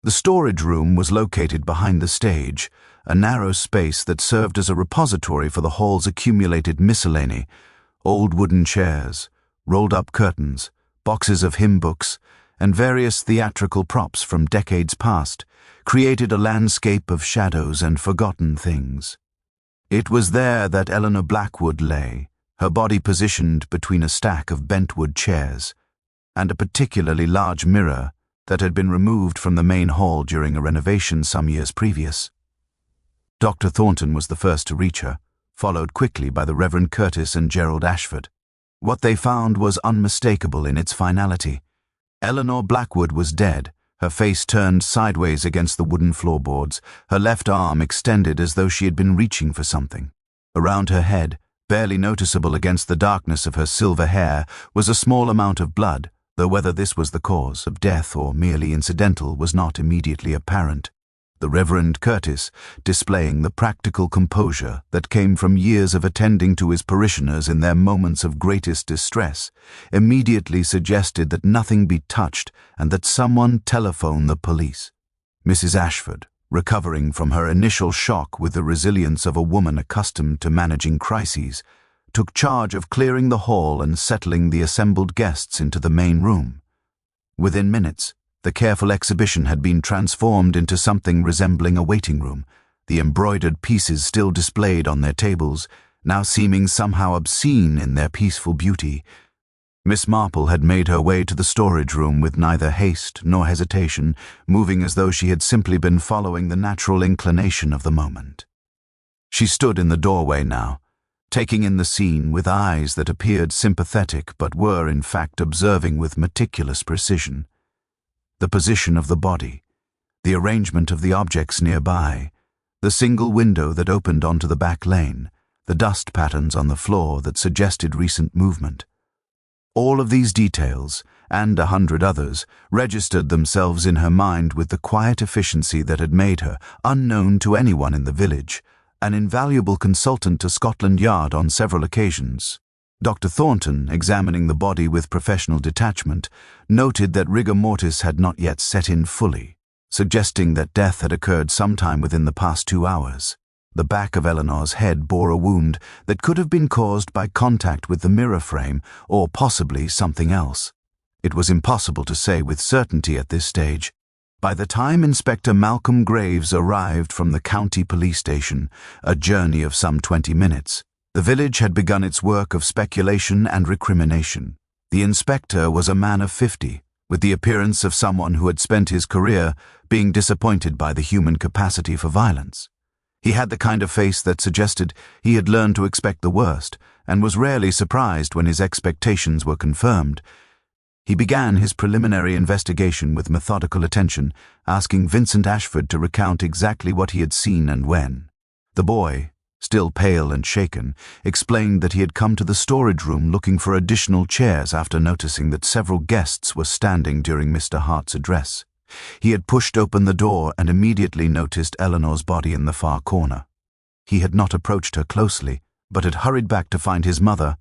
The storage room was located behind the stage, a narrow space that served as a repository for the hall's accumulated miscellany: old wooden chairs, rolled-up curtains, boxes of hymn books, and various theatrical props from decades past created a landscape of shadows and forgotten things. It was there that Eleanor Blackwood lay, her body positioned between a stack of bentwood chairs and a particularly large mirror that had been removed from the main hall during a renovation some years previous. Dr. Thornton was the first to reach her, followed quickly by the Reverend Curtis and Gerald Ashford. What they found was unmistakable in its finality. Eleanor Blackwood was dead, her face turned sideways against the wooden floorboards, her left arm extended as though she had been reaching for something. Around her head, barely noticeable against the darkness of her silver hair, was a small amount of blood, though whether this was the cause of death or merely incidental was not immediately apparent. The Reverend Curtis, displaying the practical composure that came from years of attending to his parishioners in their moments of greatest distress, immediately suggested that nothing be touched and that someone telephone the police. Mrs. Ashford, recovering from her initial shock with the resilience of a woman accustomed to managing crises, took charge of clearing the hall and settling the assembled guests into the main room. Within minutes, the careful exhibition had been transformed into something resembling a waiting room, the embroidered pieces still displayed on their tables, now seeming somehow obscene in their peaceful beauty. Miss Marple had made her way to the storage room with neither haste nor hesitation, moving as though she had simply been following the natural inclination of the moment. She stood in the doorway now, taking in the scene with eyes that appeared sympathetic but were in fact observing with meticulous precision. The position of the body, the arrangement of the objects nearby, the single window that opened onto the back lane, the dust patterns on the floor that suggested recent movement. All of these details, and 100 others, registered themselves in her mind with the quiet efficiency that had made her, unknown to anyone in the village, an invaluable consultant to Scotland Yard on several occasions. Dr. Thornton, examining the body with professional detachment, noted that rigor mortis had not yet set in fully, suggesting that death had occurred sometime within the past 2 hours. The back of Eleanor's head bore a wound that could have been caused by contact with the mirror frame or possibly something else. It was impossible to say with certainty at this stage. By the time Inspector Malcolm Graves arrived from the county police station, a journey of some 20 minutes, the village had begun its work of speculation and recrimination. The inspector was a man of 50, with the appearance of someone who had spent his career being disappointed by the human capacity for violence. He had the kind of face that suggested he had learned to expect the worst and was rarely surprised when his expectations were confirmed. He began his preliminary investigation with methodical attention, asking Vincent Ashford to recount exactly what he had seen and when. The boy, still pale and shaken, explained that he had come to the storage room looking for additional chairs after noticing that several guests were standing during Mr. Hart's address. He had pushed open the door and immediately noticed Eleanor's body in the far corner. He had not approached her closely, but had hurried back to find his mother.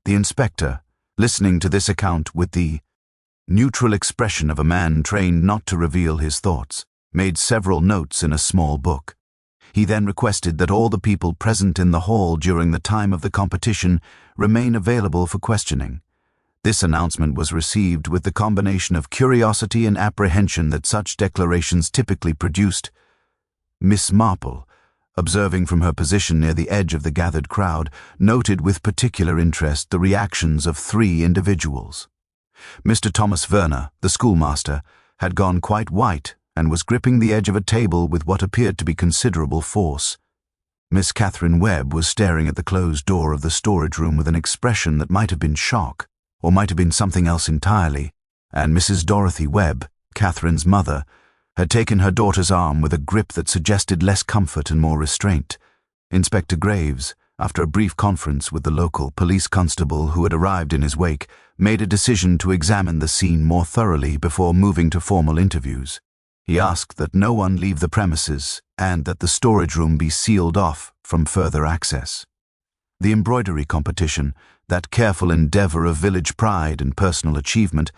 The inspector, listening to this account with the neutral expression of a man trained not to reveal his thoughts, made several notes in a small book. He then requested that all the people present in the hall during the time of the competition remain available for questioning. This announcement was received with the combination of curiosity and apprehension that such declarations typically produced. Miss Marple, observing from her position near the edge of the gathered crowd, noted with particular interest the reactions of 3 individuals. Mr. Thomas Verner, the schoolmaster, had gone quite white and was gripping the edge of a table with what appeared to be considerable force. Miss Catherine Webb was staring at the closed door of the storage room with an expression that might have been shock, or might have been something else entirely, and Mrs. Dorothy Webb, Catherine's mother, had taken her daughter's arm with a grip that suggested less comfort and more restraint. Inspector Graves, after a brief conference with the local police constable who had arrived in his wake, made a decision to examine the scene more thoroughly before moving to formal interviews. He asked that no one leave the premises and that the storage room be sealed off from further access. The embroidery competition, that careful endeavor of village pride and personal achievement,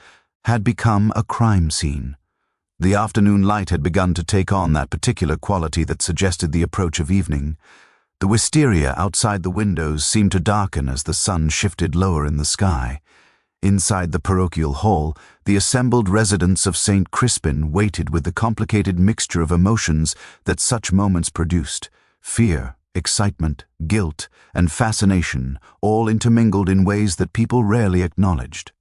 had become a crime scene. The afternoon light had begun to take on that particular quality that suggested the approach of evening. The wisteria outside the windows seemed to darken as the sun shifted lower in the sky. Inside the parochial hall, the assembled residents of St. Crispin waited with the complicated mixture of emotions that such moments produced: fear, excitement, guilt, and fascination, all intermingled in ways that people rarely acknowledged.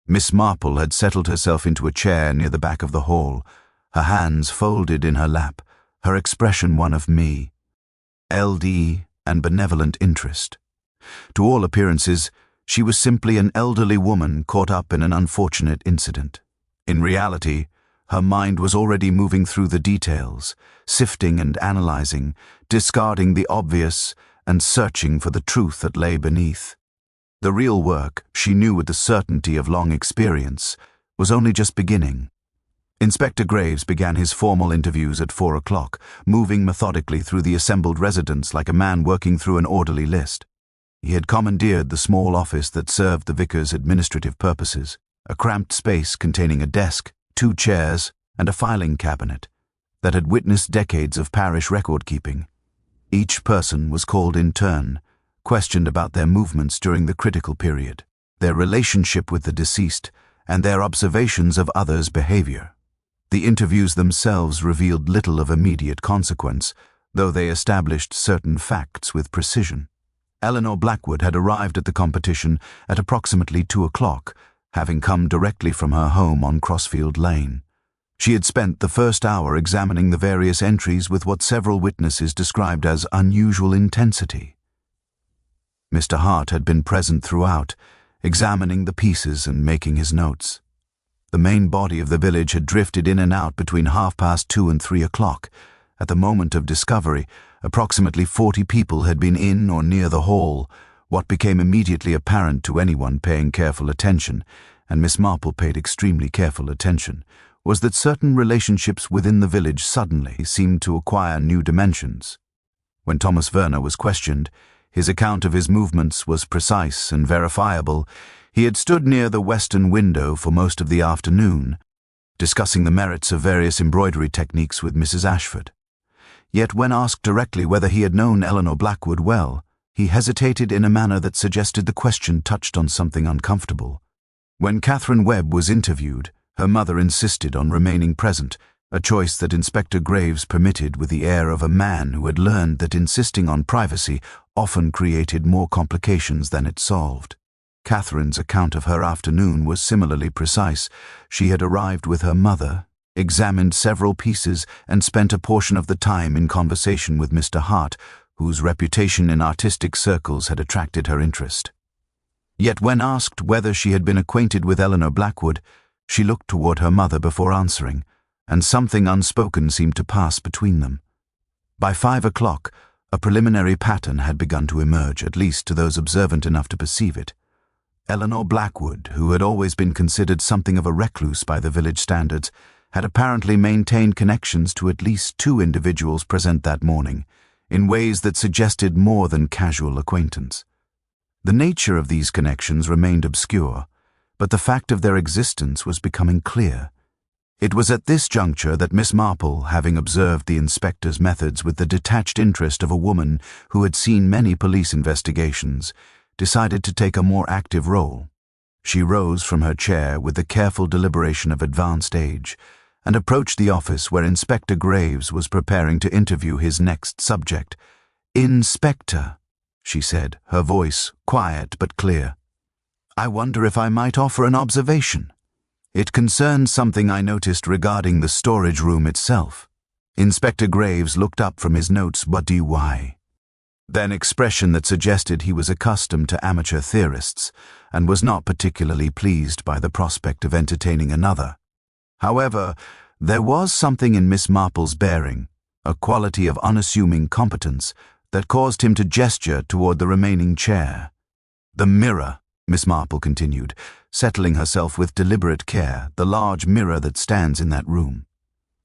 Miss Marple had settled herself into a chair near the back of the hall, her hands folded in her lap, her expression one of LD and benevolent interest. To all appearances, she was simply an elderly woman caught up in an unfortunate incident. In reality, her mind was already moving through the details, sifting and analyzing, discarding the obvious and searching for the truth that lay beneath. The real work, she knew with the certainty of long experience, was only just beginning. Inspector Graves began his formal interviews at 4 o'clock, moving methodically through the assembled residents like a man working through an orderly list. He had commandeered the small office that served the vicar's administrative purposes, a cramped space containing a desk, 2 chairs, and a filing cabinet that had witnessed decades of parish record-keeping. Each person was called in turn, questioned about their movements during the critical period, their relationship with the deceased, and their observations of others' behavior. The interviews themselves revealed little of immediate consequence, though they established certain facts with precision. Eleanor Blackwood had arrived at the competition at approximately 2 o'clock, having come directly from her home on Crossfield Lane. She had spent the first hour examining the various entries with what several witnesses described as unusual intensity. Mr. Hart had been present throughout, examining the pieces and making his notes. The main body of the village had drifted in and out between 2:30 and 3 o'clock. At the moment of discovery, approximately 40 people had been in or near the hall. What became immediately apparent to anyone paying careful attention, and Miss Marple paid extremely careful attention, was that certain relationships within the village suddenly seemed to acquire new dimensions. When Thomas Verner was questioned, his account of his movements was precise and verifiable. He had stood near the western window for most of the afternoon, discussing the merits of various embroidery techniques with Mrs. Ashford. Yet when asked directly whether he had known Eleanor Blackwood well, he hesitated in a manner that suggested the question touched on something uncomfortable. When Catherine Webb was interviewed, her mother insisted on remaining present, a choice that Inspector Graves permitted with the air of a man who had learned that insisting on privacy often created more complications than it solved. Catherine's account of her afternoon was similarly precise. She had arrived with her mother, examined several pieces, and spent a portion of the time in conversation with Mr. Hart, whose reputation in artistic circles had attracted her interest. Yet when asked whether she had been acquainted with Eleanor Blackwood, she looked toward her mother before answering, and something unspoken seemed to pass between them. By 5 o'clock, a preliminary pattern had begun to emerge, at least to those observant enough to perceive it. Eleanor Blackwood, who had always been considered something of a recluse by the village standards, had apparently maintained connections to at least 2 individuals present that morning, in ways that suggested more than casual acquaintance. The nature of these connections remained obscure, but the fact of their existence was becoming clear. It was at this juncture that Miss Marple, having observed the inspector's methods with the detached interest of a woman who had seen many police investigations, decided to take a more active role. She rose from her chair with the careful deliberation of advanced age, and approached the office where Inspector Graves was preparing to interview his next subject. "Inspector," she said, her voice quiet but clear, "I wonder if I might offer an observation. It concerns something I noticed regarding the storage room itself." Inspector Graves looked up from his notes. "What do you why?" Then expression that suggested he was accustomed to amateur theorists, and was not particularly pleased by the prospect of entertaining another. However, there was something in Miss Marple's bearing, a quality of unassuming competence, that caused him to gesture toward the remaining chair. "The mirror," Miss Marple continued, settling herself with deliberate care, "the large mirror that stands in that room.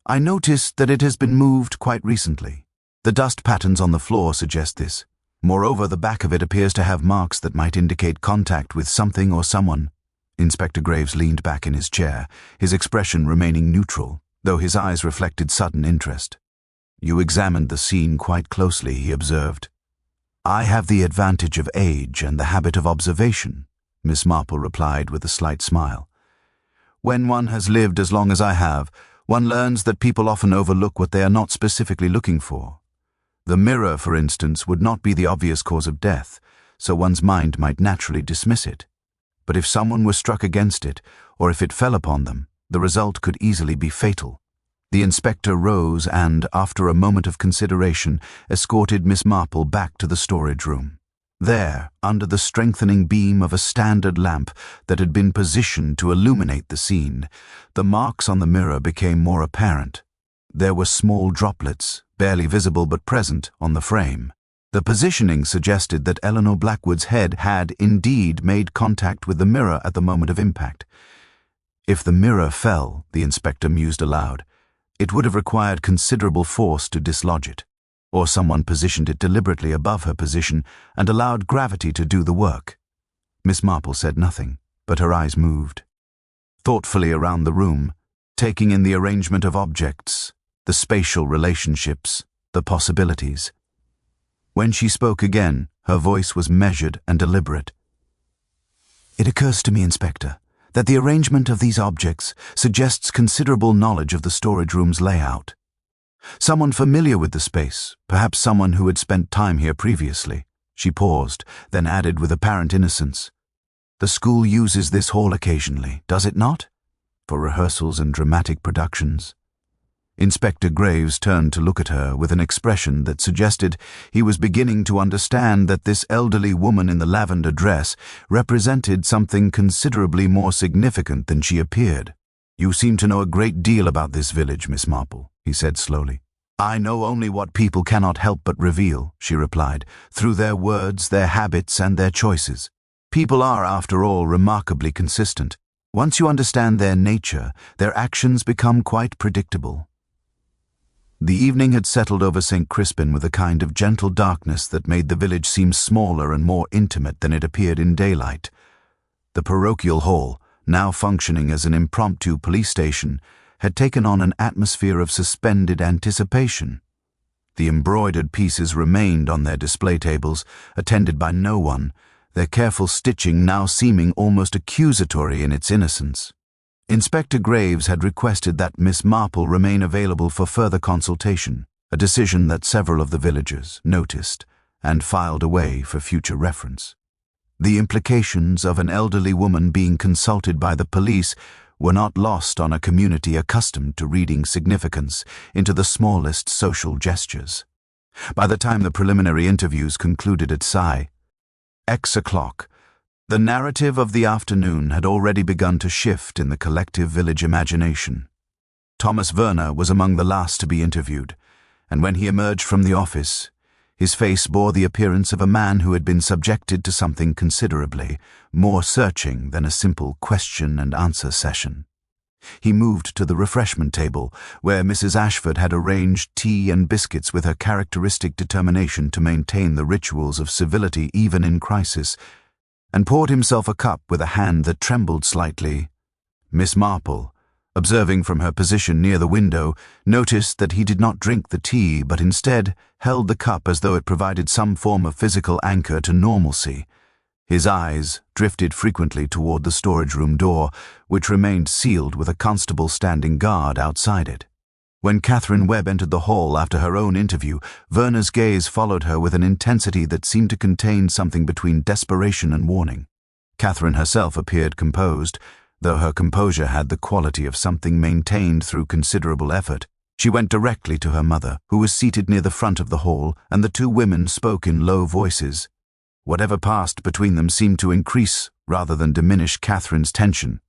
I noticed that it has been moved quite recently. The dust patterns on the floor suggest this. Moreover, the back of it appears to have marks that might indicate contact with something or someone." Inspector Graves leaned back in his chair, his expression remaining neutral. though his eyes reflected sudden interest. "You examined the scene quite closely," he observed. "I have the advantage of age and the habit of observation," Miss Marple replied with a slight smile. "When one has lived as long as I have, one learns that people often overlook what they are not specifically looking for. The mirror, for instance, would not be the obvious cause of death, so one's mind might naturally dismiss it. But if someone were struck against it, or if it fell upon them, the result could easily be fatal." The inspector rose and, after a moment of consideration, escorted Miss Marple back to the storage room. There, under the strengthening beam of a standard lamp that had been positioned to illuminate the scene, the marks on the mirror became more apparent. There were small droplets, barely visible but present, on the frame. The positioning suggested that Eleanor Blackwood's head had indeed made contact with the mirror at the moment of impact. If the mirror fell, the inspector mused aloud, it would have required considerable force to dislodge it, or someone positioned it deliberately above her position and allowed gravity to do the work. Miss Marple said nothing, but her eyes moved thoughtfully around the room, taking in the arrangement of objects, the spatial relationships, the possibilities. When she spoke again, her voice was measured and deliberate. "It occurs to me, Inspector, that the arrangement of these objects suggests considerable knowledge of the storage room's layout. Someone familiar with the space, perhaps someone who had spent time here previously." She paused, then added with apparent innocence, "The school uses this hall occasionally, does it not? For rehearsals and dramatic productions." Inspector Graves turned to look at her with an expression that suggested he was beginning to understand that this elderly woman in the lavender dress represented something considerably more significant than she appeared. "You seem to know a great deal about this village, Miss Marple," he said slowly. "I know only what people cannot help but reveal," she replied, "through their words, their habits, and their choices. People are, after all, remarkably consistent. Once you understand their nature, their actions become quite predictable." The evening had settled over St. Crispin with a kind of gentle darkness that made the village seem smaller and more intimate than it appeared in daylight. The parochial hall, now functioning as an impromptu police station, had taken on an atmosphere of suspended anticipation. The embroidered pieces remained on their display tables, attended by no one, their careful stitching now seeming almost accusatory in its innocence. Inspector Graves had requested that Miss Marple remain available for further consultation, a decision that several of the villagers noticed and filed away for future reference. The implications of an elderly woman being consulted by the police were not lost on a community accustomed to reading significance into the smallest social gestures. By the time the preliminary interviews concluded at X o'clock, the narrative of the afternoon had already begun to shift in the collective village imagination. Thomas Werner was among the last to be interviewed, and when he emerged from the office, his face bore the appearance of a man who had been subjected to something considerably more searching than a simple question-and-answer session. He moved to the refreshment table, where Mrs. Ashford had arranged tea and biscuits with her characteristic determination to maintain the rituals of civility even in crisis, and poured himself a cup with a hand that trembled slightly. Miss Marple, observing from her position near the window, noticed that he did not drink the tea, but instead held the cup as though it provided some form of physical anchor to normalcy. His eyes drifted frequently toward the storage room door, which remained sealed with a constable standing guard outside it. When Catherine Webb entered the hall after her own interview, Werner's gaze followed her with an intensity that seemed to contain something between desperation and warning. Catherine herself appeared composed, though her composure had the quality of something maintained through considerable effort. She went directly to her mother, who was seated near the front of the hall, and the two women spoke in low voices. Whatever passed between them seemed to increase rather than diminish Catherine's tension.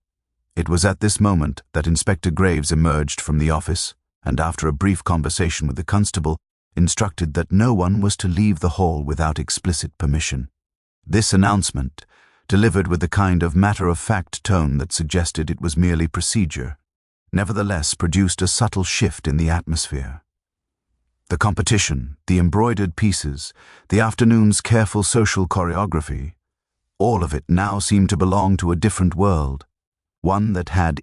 It was at this moment that Inspector Graves emerged from the office, and after a brief conversation with the constable, instructed that no one was to leave the hall without explicit permission. This announcement, delivered with the kind of matter-of-fact tone that suggested it was merely procedure, nevertheless produced a subtle shift in the atmosphere. The competition, the embroidered pieces, the afternoon's careful social choreography, all of it now seemed to belong to a different world, one that had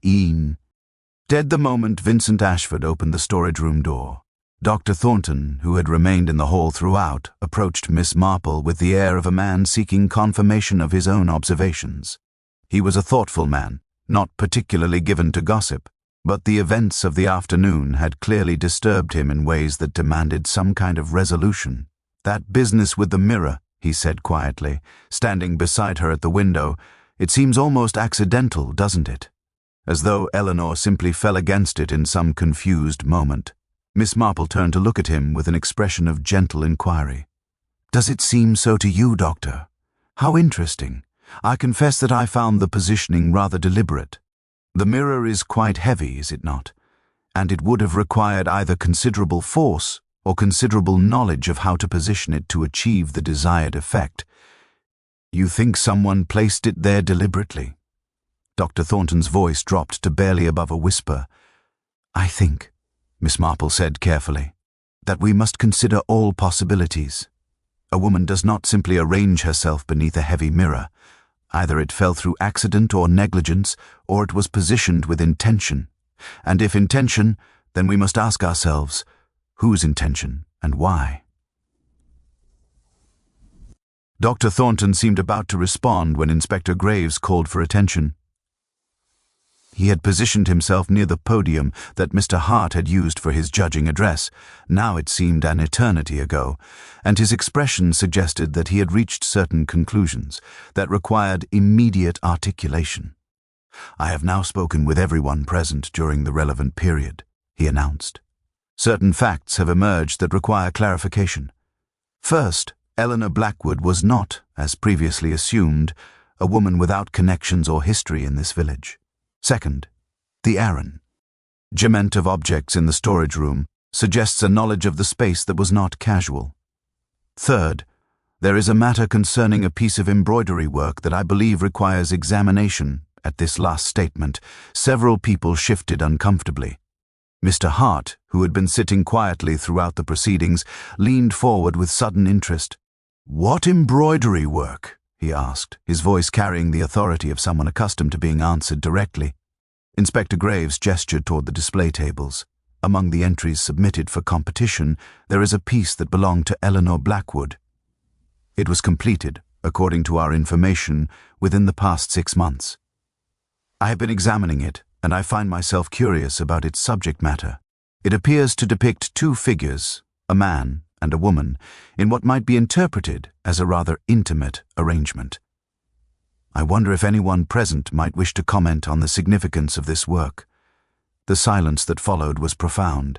Dead the moment Vincent Ashford opened the storage room door. Dr. Thornton, who had remained in the hall throughout, approached Miss Marple with the air of a man seeking confirmation of his own observations. He was a thoughtful man, not particularly given to gossip, but the events of the afternoon had clearly disturbed him in ways that demanded some kind of resolution. "That business with the mirror," he said quietly, standing beside her at the window, "it seems almost accidental, doesn't it?" As though Eleanor simply fell against it in some confused moment. Miss Marple turned to look at him with an expression of gentle inquiry. "Does it seem so to you, Doctor? How interesting. I confess that I found the positioning rather deliberate. The mirror is quite heavy, is it not? And it would have required either considerable force or considerable knowledge of how to position it to achieve the desired effect. You think someone placed it there deliberately?" Dr. Thornton's voice dropped to barely above a whisper. "I think," Miss Marple said carefully, "that we must consider all possibilities. A woman does not simply arrange herself beneath a heavy mirror. Either it fell through accident or negligence, or it was positioned with intention. And if intention, then we must ask ourselves, whose intention and why?" Dr. Thornton seemed about to respond when Inspector Graves called for attention. He had positioned himself near the podium that Mr. Hart had used for his judging address. Now it seemed an eternity ago, and his expression suggested that he had reached certain conclusions that required immediate articulation. "I have now spoken with everyone present during the relevant period," he announced. "Certain facts have emerged that require clarification. First, Eleanor Blackwood was not, as previously assumed, a woman without connections or history in this village. Second, the arrangement of objects in the storage room suggests a knowledge of the space that was not casual. Third, there is a matter concerning a piece of embroidery work that I believe requires examination. At this last statement, several people shifted uncomfortably. Mr. Hart, who had been sitting quietly throughout the proceedings, leaned forward with sudden interest. "What embroidery work?" he asked, his voice carrying the authority of someone accustomed to being answered directly. Inspector Graves gestured toward the display tables. "Among the entries submitted for competition, there is a piece that belonged to Eleanor Blackwood. It was completed, according to our information, within the past 6 months. I have been examining it, and I find myself curious about its subject matter. It appears to depict 2 figures, a man and a woman, in what might be interpreted as a rather intimate arrangement. I wonder if anyone present might wish to comment on the significance of this work." The silence that followed was profound.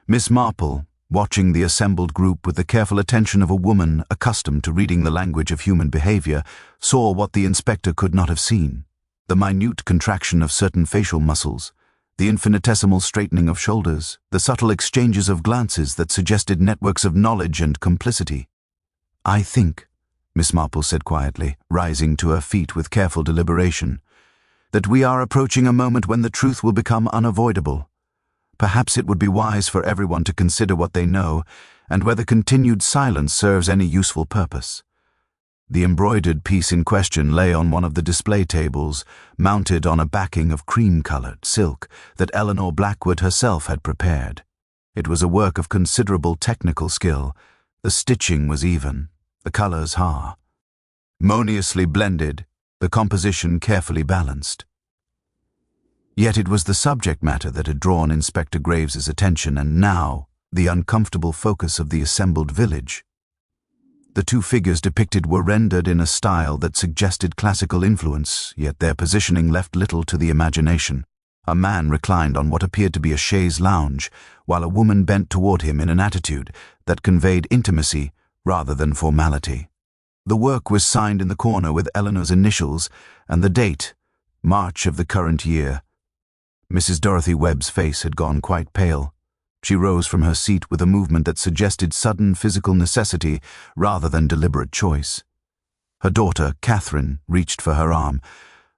Miss Marple, watching the assembled group with the careful attention of a woman accustomed to reading the language of human behavior, saw what the inspector could not have seen: the minute contraction of certain facial muscles, the infinitesimal straightening of shoulders, the subtle exchanges of glances that suggested networks of knowledge and complicity. "I think," Miss Marple said quietly, rising to her feet with careful deliberation, "that we are approaching a moment when the truth will become unavoidable. Perhaps it would be wise for everyone to consider what they know and whether continued silence serves any useful purpose." The embroidered piece in question lay on one of the display tables, mounted on a backing of cream-colored silk that Eleanor Blackwood herself had prepared. It was a work of considerable technical skill. The stitching was even, the colors harmoniously blended, the composition carefully balanced. Yet it was the subject matter that had drawn Inspector Graves's attention, and now the uncomfortable focus of the assembled village. The 2 figures depicted were rendered in a style that suggested classical influence, yet their positioning left little to the imagination. A man reclined on what appeared to be a chaise lounge, while a woman bent toward him in an attitude that conveyed intimacy rather than formality. The work was signed in the corner with Eleanor's initials and the date, March of the current year. Mrs. Dorothy Webb's face had gone quite pale. She rose from her seat with a movement that suggested sudden physical necessity rather than deliberate choice. Her daughter, Catherine, reached for her arm,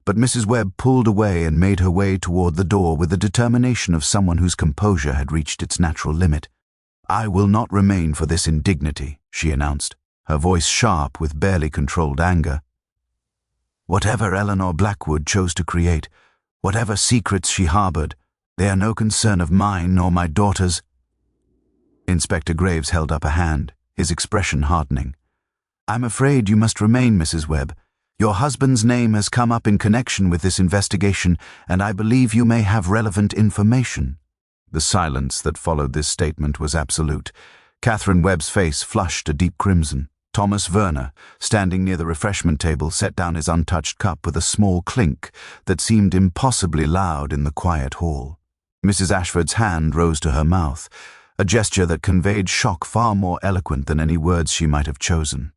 but Mrs. Webb pulled away and made her way toward the door with the determination of someone whose composure had reached its natural limit. "I will not remain for this indignity," she announced, her voice sharp with barely controlled anger. "Whatever Eleanor Blackwood chose to create, whatever secrets she harbored, They are no concern of mine nor my daughter's. Inspector Graves held up a hand, his expression hardening. I'm afraid you must remain, Mrs. Webb. Your husband's name has come up in connection with this investigation, and I believe you may have relevant information. The silence that followed this statement was absolute. Catherine Webb's face flushed a deep crimson. Thomas Werner, standing near the refreshment table, set down his untouched cup with a small clink that seemed impossibly loud in the quiet hall. Mrs. Ashford's hand rose to her mouth, a gesture that conveyed shock far more eloquent than any words she might have chosen.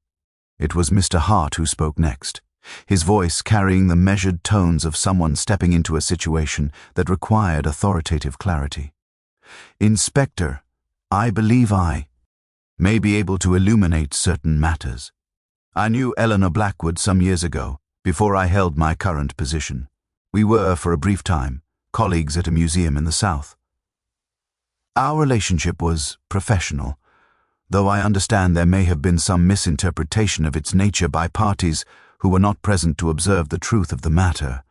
It was Mr. Hart who spoke next, his voice carrying the measured tones of someone stepping into a situation that required authoritative clarity. Inspector, I believe I may be able to illuminate certain matters. I knew Eleanor Blackwood some years ago, before I held my current position. We were, for a brief time, colleagues at a museum in the South. Our relationship was professional, though I understand there may have been some misinterpretation of its nature by parties who were not present to observe the truth of the matter.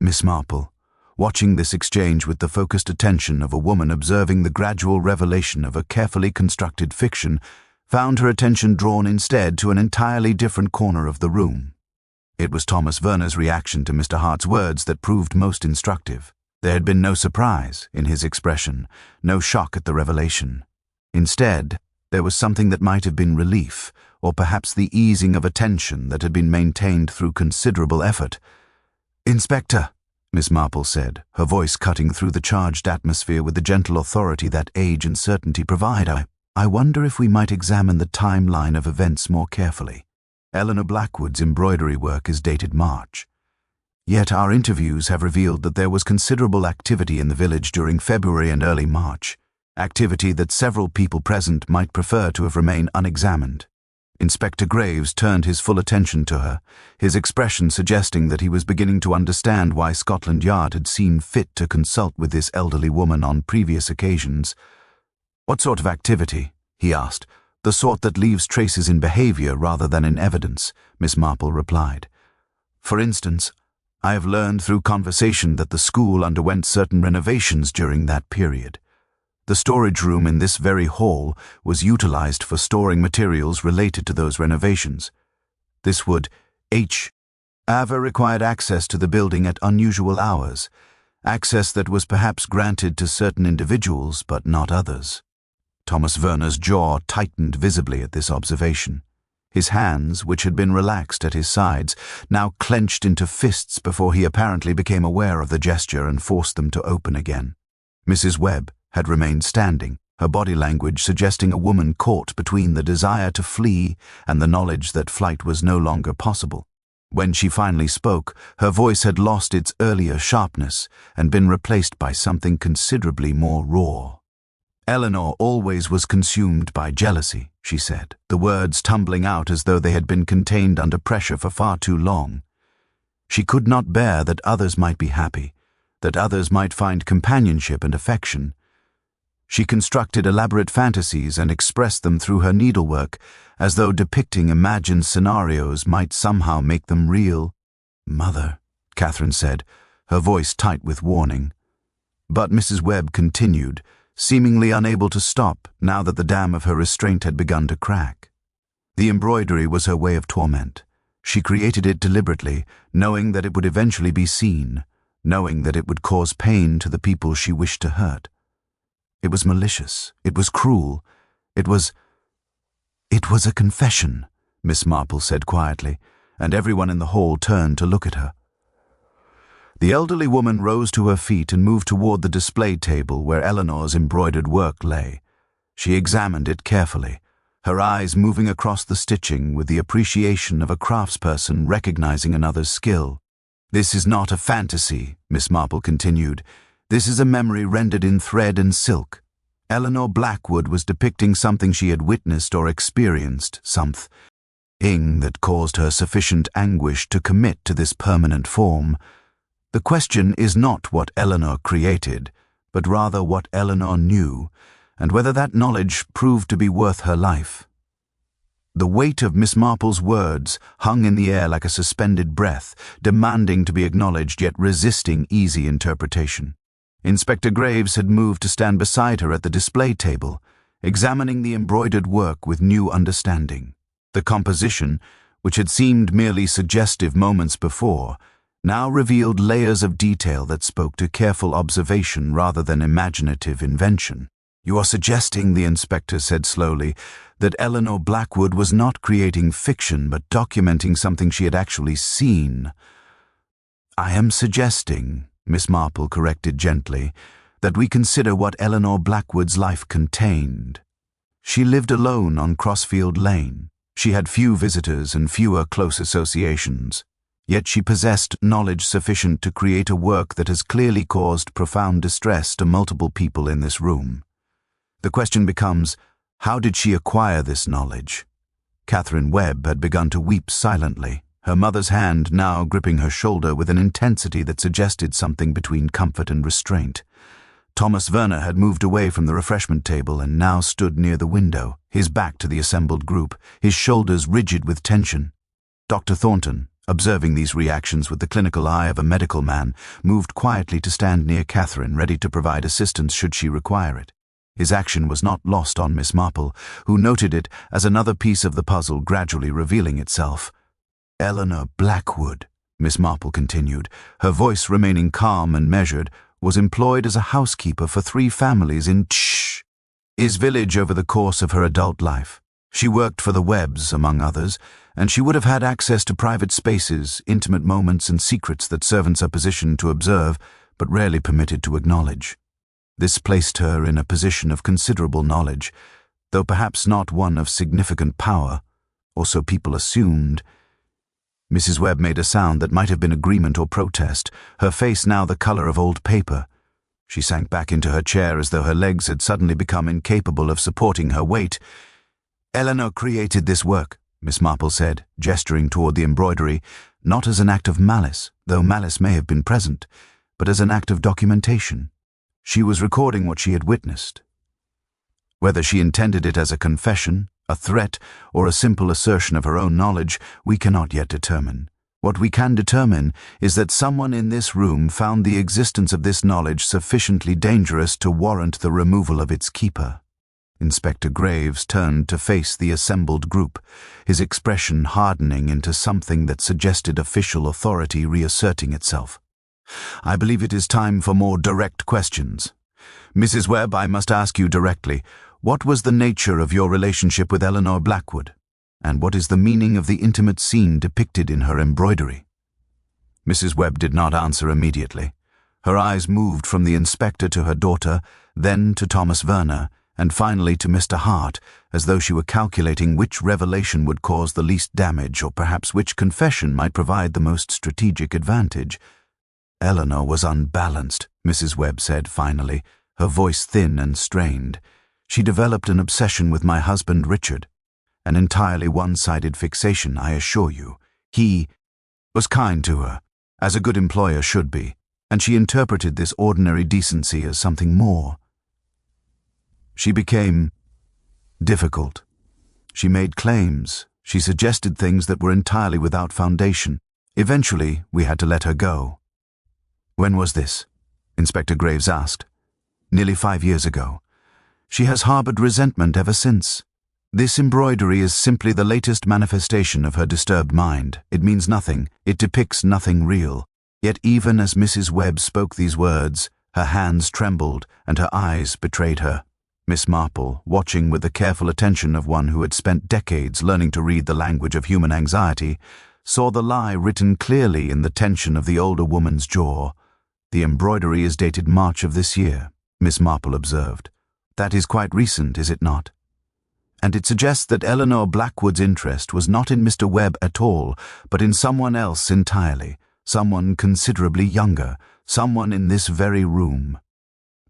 Miss Marple, watching this exchange with the focused attention of a woman observing the gradual revelation of a carefully constructed fiction, found her attention drawn instead to an entirely different corner of the room. It was Thomas Werner's reaction to Mr. Hart's words that proved most instructive. There had been no surprise in his expression, no shock at the revelation. Instead, there was something that might have been relief, or perhaps the easing of a tension that had been maintained through considerable effort. "Inspector," Miss Marple said, her voice cutting through the charged atmosphere with the gentle authority that age and certainty provide, I wonder if we might examine the timeline of events more carefully. Eleanor Blackwood's embroidery work is dated March. Yet our interviews have revealed that there was considerable activity in the village during February and early March, activity that several people present might prefer to have remained unexamined. Inspector Graves turned his full attention to her, his expression suggesting that he was beginning to understand why Scotland Yard had seen fit to consult with this elderly woman on previous occasions. "What sort of activity?" he asked. "The sort that leaves traces in behavior rather than in evidence," Miss Marple replied. "For instance, I have learned through conversation that the school underwent certain renovations during that period. The storage room in this very hall was utilized for storing materials related to those renovations. This would have required access to the building at unusual hours, access that was perhaps granted to certain individuals but not others." Thomas Werner's jaw tightened visibly at this observation. His hands, which had been relaxed at his sides, now clenched into fists before he apparently became aware of the gesture and forced them to open again. Mrs. Webb had remained standing, her body language suggesting a woman caught between the desire to flee and the knowledge that flight was no longer possible. When she finally spoke, her voice had lost its earlier sharpness and been replaced by something considerably more raw. "Eleanor always was consumed by jealousy," she said, the words tumbling out as though they had been contained under pressure for far too long. "She could not bear that others might be happy, that others might find companionship and affection. She constructed elaborate fantasies and expressed them through her needlework, as though depicting imagined scenarios might somehow make them real." "Mother," Catherine said, her voice tight with warning. But Mrs. Webb continued, seemingly unable to stop now that the dam of her restraint had begun to crack. The embroidery was her way of torment. She created it deliberately, knowing that it would eventually be seen, knowing that it would cause pain to the people she wished to hurt. It was malicious. It was cruel. It was a confession, Miss Marple said quietly, and everyone in the hall turned to look at her. The elderly woman rose to her feet and moved toward the display table where Eleanor's embroidered work lay. She examined it carefully, her eyes moving across the stitching with the appreciation of a craftsperson recognizing another's skill. "This is not a fantasy," Miss Marple continued. "This is a memory rendered in thread and silk. Eleanor Blackwood was depicting something she had witnessed or experienced, something that caused her sufficient anguish to commit to this permanent form. The question is not what Eleanor created, but rather what Eleanor knew, and whether that knowledge proved to be worth her life." The weight of Miss Marple's words hung in the air like a suspended breath, demanding to be acknowledged yet resisting easy interpretation. Inspector Graves had moved to stand beside her at the display table, examining the embroidered work with new understanding. The composition, which had seemed merely suggestive moments before, now revealed layers of detail that spoke to careful observation rather than imaginative invention. "You are suggesting," the inspector said slowly, "that Eleanor Blackwood was not creating fiction but documenting something she had actually seen." "I am suggesting," Miss Marple corrected gently, "that we consider what Eleanor Blackwood's life contained. She lived alone on Crossfield Lane. She had few visitors and fewer close associations. Yet she possessed knowledge sufficient to create a work that has clearly caused profound distress to multiple people in this room. The question becomes, how did she acquire this knowledge?" Catherine Webb had begun to weep silently, her mother's hand now gripping her shoulder with an intensity that suggested something between comfort and restraint. Thomas Werner had moved away from the refreshment table and now stood near the window, his back to the assembled group, his shoulders rigid with tension. Dr. Thornton, observing these reactions with the clinical eye of a medical man, moved quietly to stand near Catherine, ready to provide assistance should she require it. His action was not lost on Miss Marple, who noted it as another piece of the puzzle gradually revealing itself. "Eleanor Blackwood," Miss Marple continued, her voice remaining calm and measured, "was employed as a housekeeper for 3 families in his village over the course of her adult life. She worked for the Webbs, among others, and she would have had access to private spaces, intimate moments and secrets that servants are positioned to observe, but rarely permitted to acknowledge. This placed her in a position of considerable knowledge, though perhaps not one of significant power, or so people assumed." Mrs. Webb made a sound that might have been agreement or protest, her face now the color of old paper. She sank back into her chair as though her legs had suddenly become incapable of supporting her weight. "Eleanor created this work," Miss Marple said, gesturing toward the embroidery, "not as an act of malice, though malice may have been present, but as an act of documentation. She was recording what she had witnessed. Whether she intended it as a confession, a threat, or a simple assertion of her own knowledge, we cannot yet determine. What we can determine is that someone in this room found the existence of this knowledge sufficiently dangerous to warrant the removal of its keeper." Inspector Graves turned to face the assembled group, his expression hardening into something that suggested official authority reasserting itself. "I believe it is time for more direct questions. Mrs. Webb, I must ask you directly, what was the nature of your relationship with Eleanor Blackwood? And what is the meaning of the intimate scene depicted in her embroidery?" Mrs. Webb did not answer immediately. Her eyes moved from the inspector to her daughter, then to Thomas Werner, and finally to Mr. Hart, as though she were calculating which revelation would cause the least damage, or perhaps which confession might provide the most strategic advantage. "Eleanor was unbalanced," Mrs. Webb said finally, her voice thin and strained. "She developed an obsession with my husband Richard. An entirely one-sided fixation, I assure you. He was kind to her, as a good employer should be, and she interpreted this ordinary decency as something more. She became difficult. She made claims. She suggested things that were entirely without foundation. Eventually, we had to let her go." "When was this?" Inspector Graves asked. "Nearly 5 years ago. She has harbored resentment ever since. This embroidery is simply the latest manifestation of her disturbed mind. It means nothing. It depicts nothing real. Yet even as Mrs. Webb spoke these words, her hands trembled and her eyes betrayed her. Miss Marple, watching with the careful attention of one who had spent decades learning to read the language of human anxiety, saw the lie written clearly in the tension of the older woman's jaw. "The embroidery is dated March of this year," Miss Marple observed. "That is quite recent, is it not? And it suggests that Eleanor Blackwood's interest was not in Mr. Webb at all, but in someone else entirely, someone considerably younger, someone in this very room."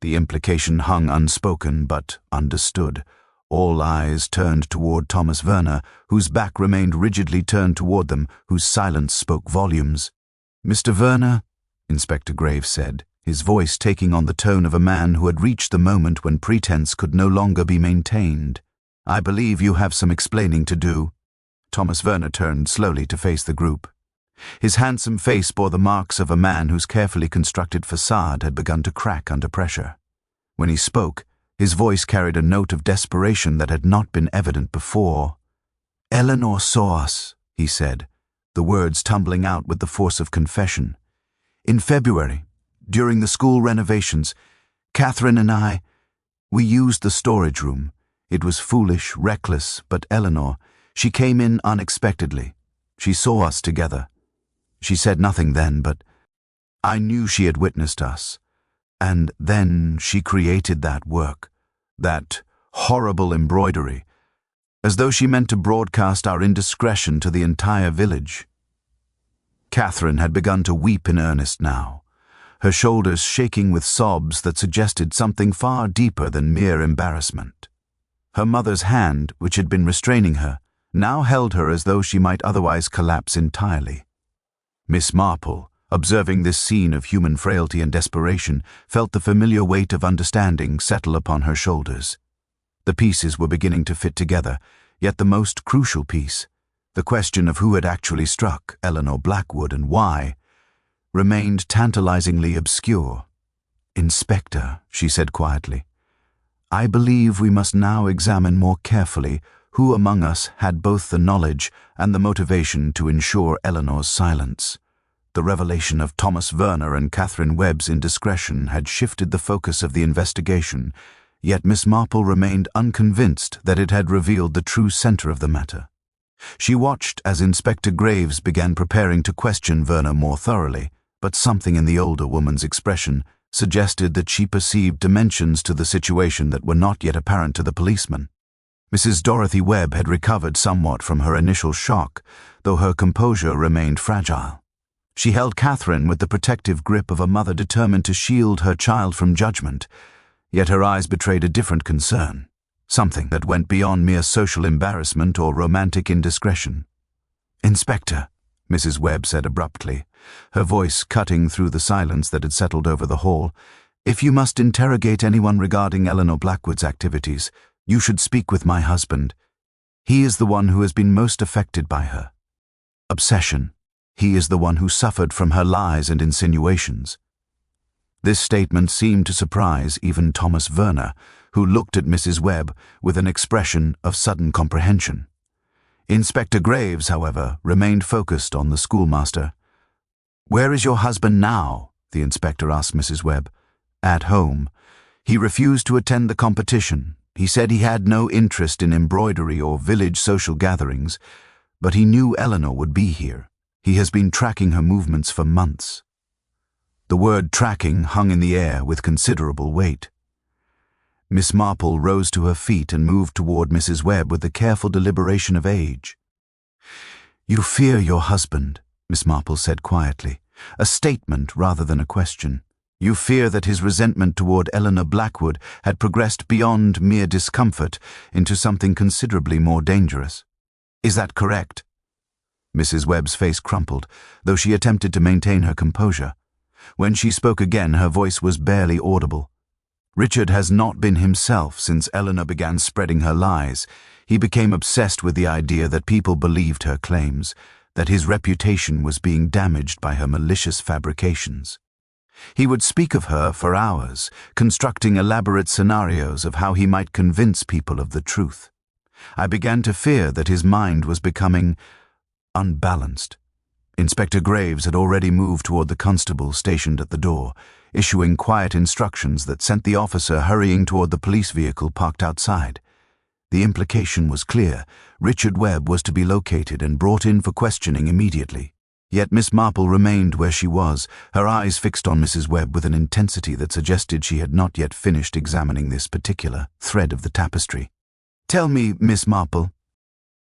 The implication hung unspoken but understood. All eyes turned toward Thomas Werner, whose back remained rigidly turned toward them, whose silence spoke volumes. "Mr. Werner," Inspector Graves said, his voice taking on the tone of a man who had reached the moment when pretense could no longer be maintained, "I believe you have some explaining to do." Thomas Werner turned slowly to face the group. His handsome face bore the marks of a man whose carefully constructed facade had begun to crack under pressure. When he spoke, his voice carried a note of desperation that had not been evident before. "Eleanor saw us," he said, the words tumbling out with the force of confession. "In February, during the school renovations, Catherine and we used the storage room. It was foolish, reckless, but Eleanor, she came in unexpectedly. She saw us together. She said nothing then, but I knew she had witnessed us. And then she created that work, that horrible embroidery, as though she meant to broadcast our indiscretion to the entire village." Catherine had begun to weep in earnest now, her shoulders shaking with sobs that suggested something far deeper than mere embarrassment. Her mother's hand, which had been restraining her, now held her as though she might otherwise collapse entirely. Miss Marple, observing this scene of human frailty and desperation, felt the familiar weight of understanding settle upon her shoulders. The pieces were beginning to fit together, yet the most crucial piece, the question of who had actually struck Eleanor Blackwood and why, remained tantalizingly obscure. "Inspector," she said quietly, "I believe we must now examine more carefully who among us had both the knowledge and the motivation to ensure Eleanor's silence. The revelation of Thomas Verner and Catherine Webb's indiscretion had shifted the focus of the investigation, yet Miss Marple remained unconvinced that it had revealed the true center of the matter. She watched as Inspector Graves began preparing to question Verner more thoroughly, but something in the older woman's expression suggested that she perceived dimensions to the situation that were not yet apparent to the policeman. Mrs. Dorothy Webb had recovered somewhat from her initial shock, though her composure remained fragile. She held Catherine with the protective grip of a mother determined to shield her child from judgment, yet her eyes betrayed a different concern, something that went beyond mere social embarrassment or romantic indiscretion. "Inspector," Mrs. Webb said abruptly, her voice cutting through the silence that had settled over the hall, "if you must interrogate anyone regarding Eleanor Blackwood's activities, you should speak with my husband. He is the one who has been most affected by her obsession. He is the one who suffered from her lies and insinuations." This statement seemed to surprise even Thomas Verner, who looked at Mrs. Webb with an expression of sudden comprehension. Inspector Graves, however, remained focused on the schoolmaster. "Where is your husband now?" the inspector asked Mrs. Webb. "At home. He refused to attend the competition. He said he had no interest in embroidery or village social gatherings, but he knew Eleanor would be here. He has been tracking her movements for months." The word tracking hung in the air with considerable weight. Miss Marple rose to her feet and moved toward Mrs. Webb with the careful deliberation of age. "You fear your husband," Miss Marple said quietly, a statement rather than a question. "You fear that his resentment toward Eleanor Blackwood had progressed beyond mere discomfort into something considerably more dangerous. Is that correct?" Mrs. Webb's face crumpled, though she attempted to maintain her composure. When she spoke again, her voice was barely audible. "Richard has not been himself since Eleanor began spreading her lies. He became obsessed with the idea that people believed her claims, that his reputation was being damaged by her malicious fabrications. He would speak of her for hours, constructing elaborate scenarios of how he might convince people of the truth. I began to fear that his mind was becoming unbalanced." Inspector Graves had already moved toward the constable stationed at the door, issuing quiet instructions that sent the officer hurrying toward the police vehicle parked outside. The implication was clear. Richard Webb was to be located and brought in for questioning immediately. Yet Miss Marple remained where she was, her eyes fixed on Mrs. Webb with an intensity that suggested she had not yet finished examining this particular thread of the tapestry. "Tell me, Miss Marple,"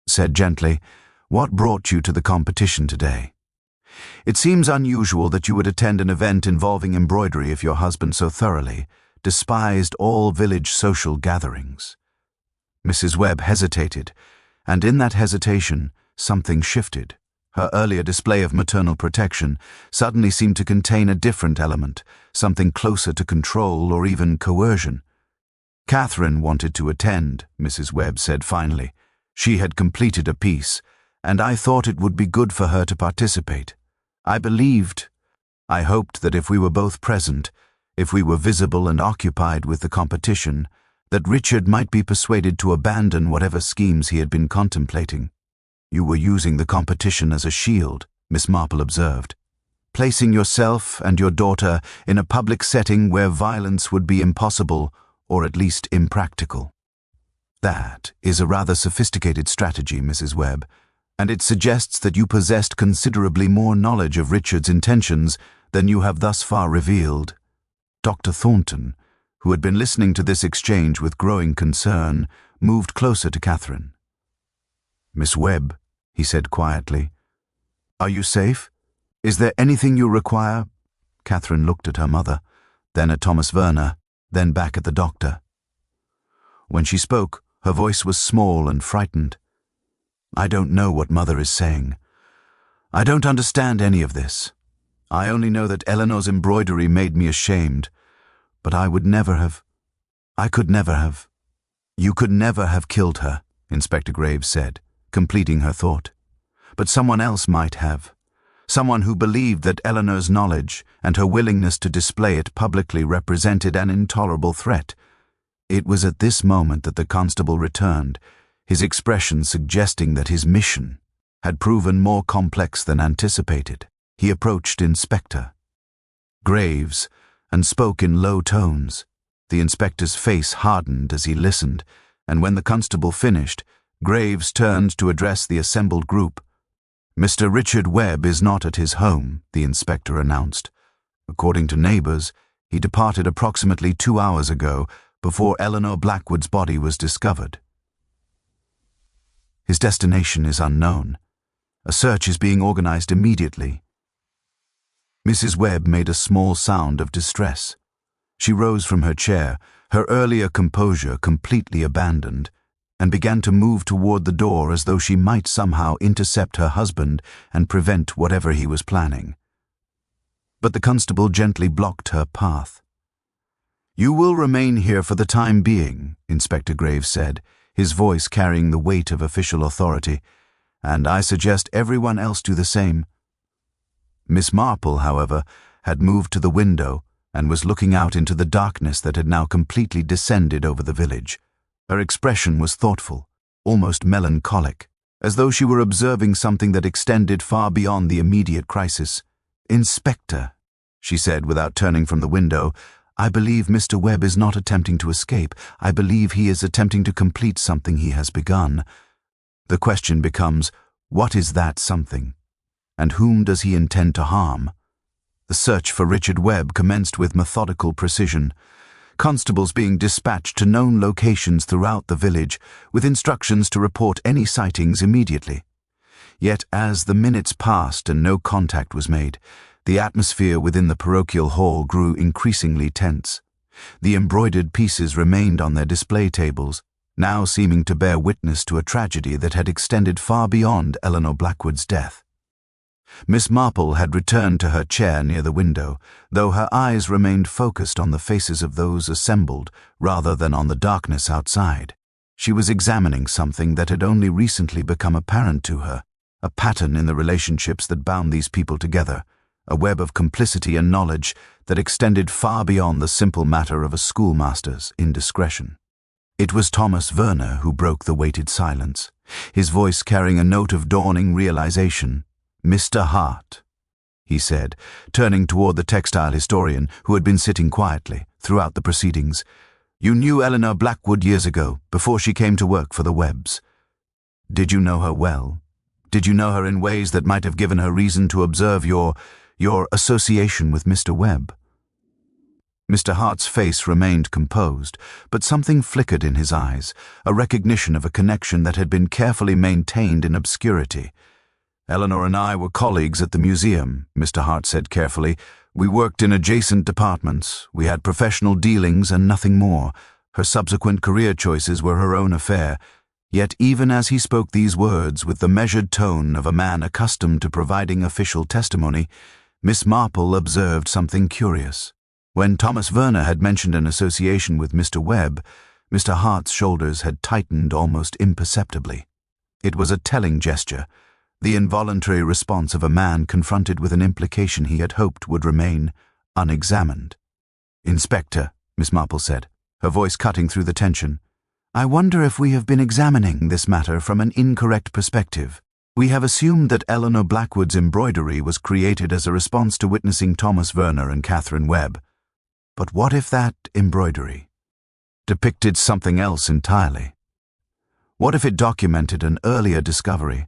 said gently, "what brought you to the competition today? It seems unusual that you would attend an event involving embroidery if your husband so thoroughly despised all village social gatherings." Mrs. Webb hesitated, and in that hesitation something shifted. Her earlier display of maternal protection suddenly seemed to contain a different element, something closer to control or even coercion. "Catherine wanted to attend," Mrs. Webb said finally. "She had completed a piece, and I thought it would be good for her to participate. I hoped that if we were both present, if we were visible and occupied with the competition, that Richard might be persuaded to abandon whatever schemes he had been contemplating. You were using the competition as a shield, Miss Marple observed, placing yourself and your daughter in a public setting where violence would be impossible or at least impractical. That is a rather sophisticated strategy, Mrs. Webb, and it suggests that you possessed considerably more knowledge of Richard's intentions than you have thus far revealed. Dr. Thornton, who had been listening to this exchange with growing concern, moved closer to Catherine. "Miss Webb," he said quietly, "are you safe? Is there anything you require?" Catherine looked at her mother, then at Thomas Verner, then back at the doctor. When she spoke, her voice was small and frightened. "I don't know what Mother is saying. I don't understand any of this. I only know that Eleanor's embroidery made me ashamed, but I could never have. You could never have killed her," Inspector Graves said, completing her thought. "But someone else might have. Someone who believed that Eleanor's knowledge and her willingness to display it publicly represented an intolerable threat." It was at this moment that the constable returned, his expression suggesting that his mission had proven more complex than anticipated. He approached Inspector Graves and spoke in low tones. The inspector's face hardened as he listened, and when the constable finished, Graves turned to address the assembled group. "Mr. Richard Webb is not at his home," the inspector announced. "According to neighbors, he departed approximately 2 hours ago, before Eleanor Blackwood's body was discovered. His destination is unknown. A search is being organized immediately." Mrs. Webb made a small sound of distress. She rose from her chair, her earlier composure completely abandoned, and began to move toward the door as though she might somehow intercept her husband and prevent whatever he was planning. But the constable gently blocked her path. "You will remain here for the time being," Inspector Graves said, his voice carrying the weight of official authority, "and I suggest everyone else do the same." Miss Marple, however, had moved to the window and was looking out into the darkness that had now completely descended over the village. Her expression was thoughtful, almost melancholic, as though she were observing something that extended far beyond the immediate crisis. "Inspector," she said without turning from the window, "I believe Mr. Webb is not attempting to escape. I believe he is attempting to complete something he has begun. The question becomes, what is that something? And whom does he intend to harm?" The search for Richard Webb commenced with methodical precision, constables being dispatched to known locations throughout the village with instructions to report any sightings immediately. Yet as the minutes passed and no contact was made, the atmosphere within the parochial hall grew increasingly tense. The embroidered pieces remained on their display tables, now seeming to bear witness to a tragedy that had extended far beyond Eleanor Blackwood's death. Miss Marple had returned to her chair near the window, though her eyes remained focused on the faces of those assembled rather than on the darkness outside. She was examining something that had only recently become apparent to her, a pattern in the relationships that bound these people together, a web of complicity and knowledge that extended far beyond the simple matter of a schoolmaster's indiscretion. It was Thomas Verner who broke the weighted silence, his voice carrying a note of dawning realization. "Mr. Hart," he said, turning toward the textile historian who had been sitting quietly throughout the proceedings, "you knew Eleanor Blackwood years ago, before she came to work for the Webbs. Did you know her well? Did you know her in ways that might have given her reason to observe your association with Mr. Webb?" Mr. Hart's face remained composed, but something flickered in his eyes, a recognition of a connection that had been carefully maintained in obscurity. "Eleanor and I were colleagues at the museum," Mr. Hart said carefully. "We worked in adjacent departments. We had professional dealings and nothing more. Her subsequent career choices were her own affair." Yet even as he spoke these words with the measured tone of a man accustomed to providing official testimony, Miss Marple observed something curious. When Thomas Verner had mentioned an association with Mr. Webb, Mr. Hart's shoulders had tightened almost imperceptibly. It was a telling gesture, the involuntary response of a man confronted with an implication he had hoped would remain unexamined. "Inspector," Miss Marple said, her voice cutting through the tension, "I wonder if we have been examining this matter from an incorrect perspective. We have assumed that Eleanor Blackwood's embroidery was created as a response to witnessing Thomas Verner and Catherine Webb. But what if that embroidery depicted something else entirely? What if it documented an earlier discovery,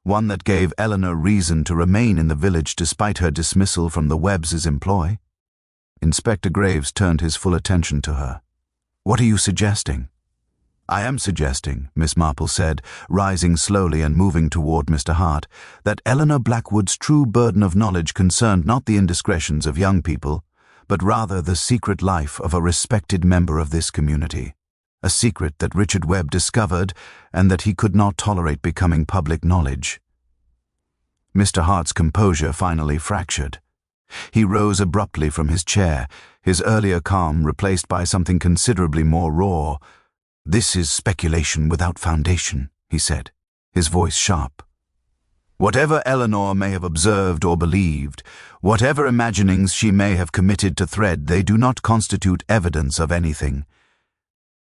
one that gave Eleanor reason to remain in the village despite her dismissal from the Webbs' employ?" Inspector Graves turned his full attention to her. "What are you suggesting?" "I am suggesting," Miss Marple said, rising slowly and moving toward Mr. Hart, "that Eleanor Blackwood's true burden of knowledge concerned not the indiscretions of young people, but rather the secret life of a respected member of this community, a secret that Richard Webb discovered and that he could not tolerate becoming public knowledge." Mr. Hart's composure finally fractured. He rose abruptly from his chair, his earlier calm replaced by something considerably more raw. "This is speculation without foundation," he said, his voice sharp. "Whatever Eleanor may have observed or believed, whatever imaginings she may have committed to thread, they do not constitute evidence of anything."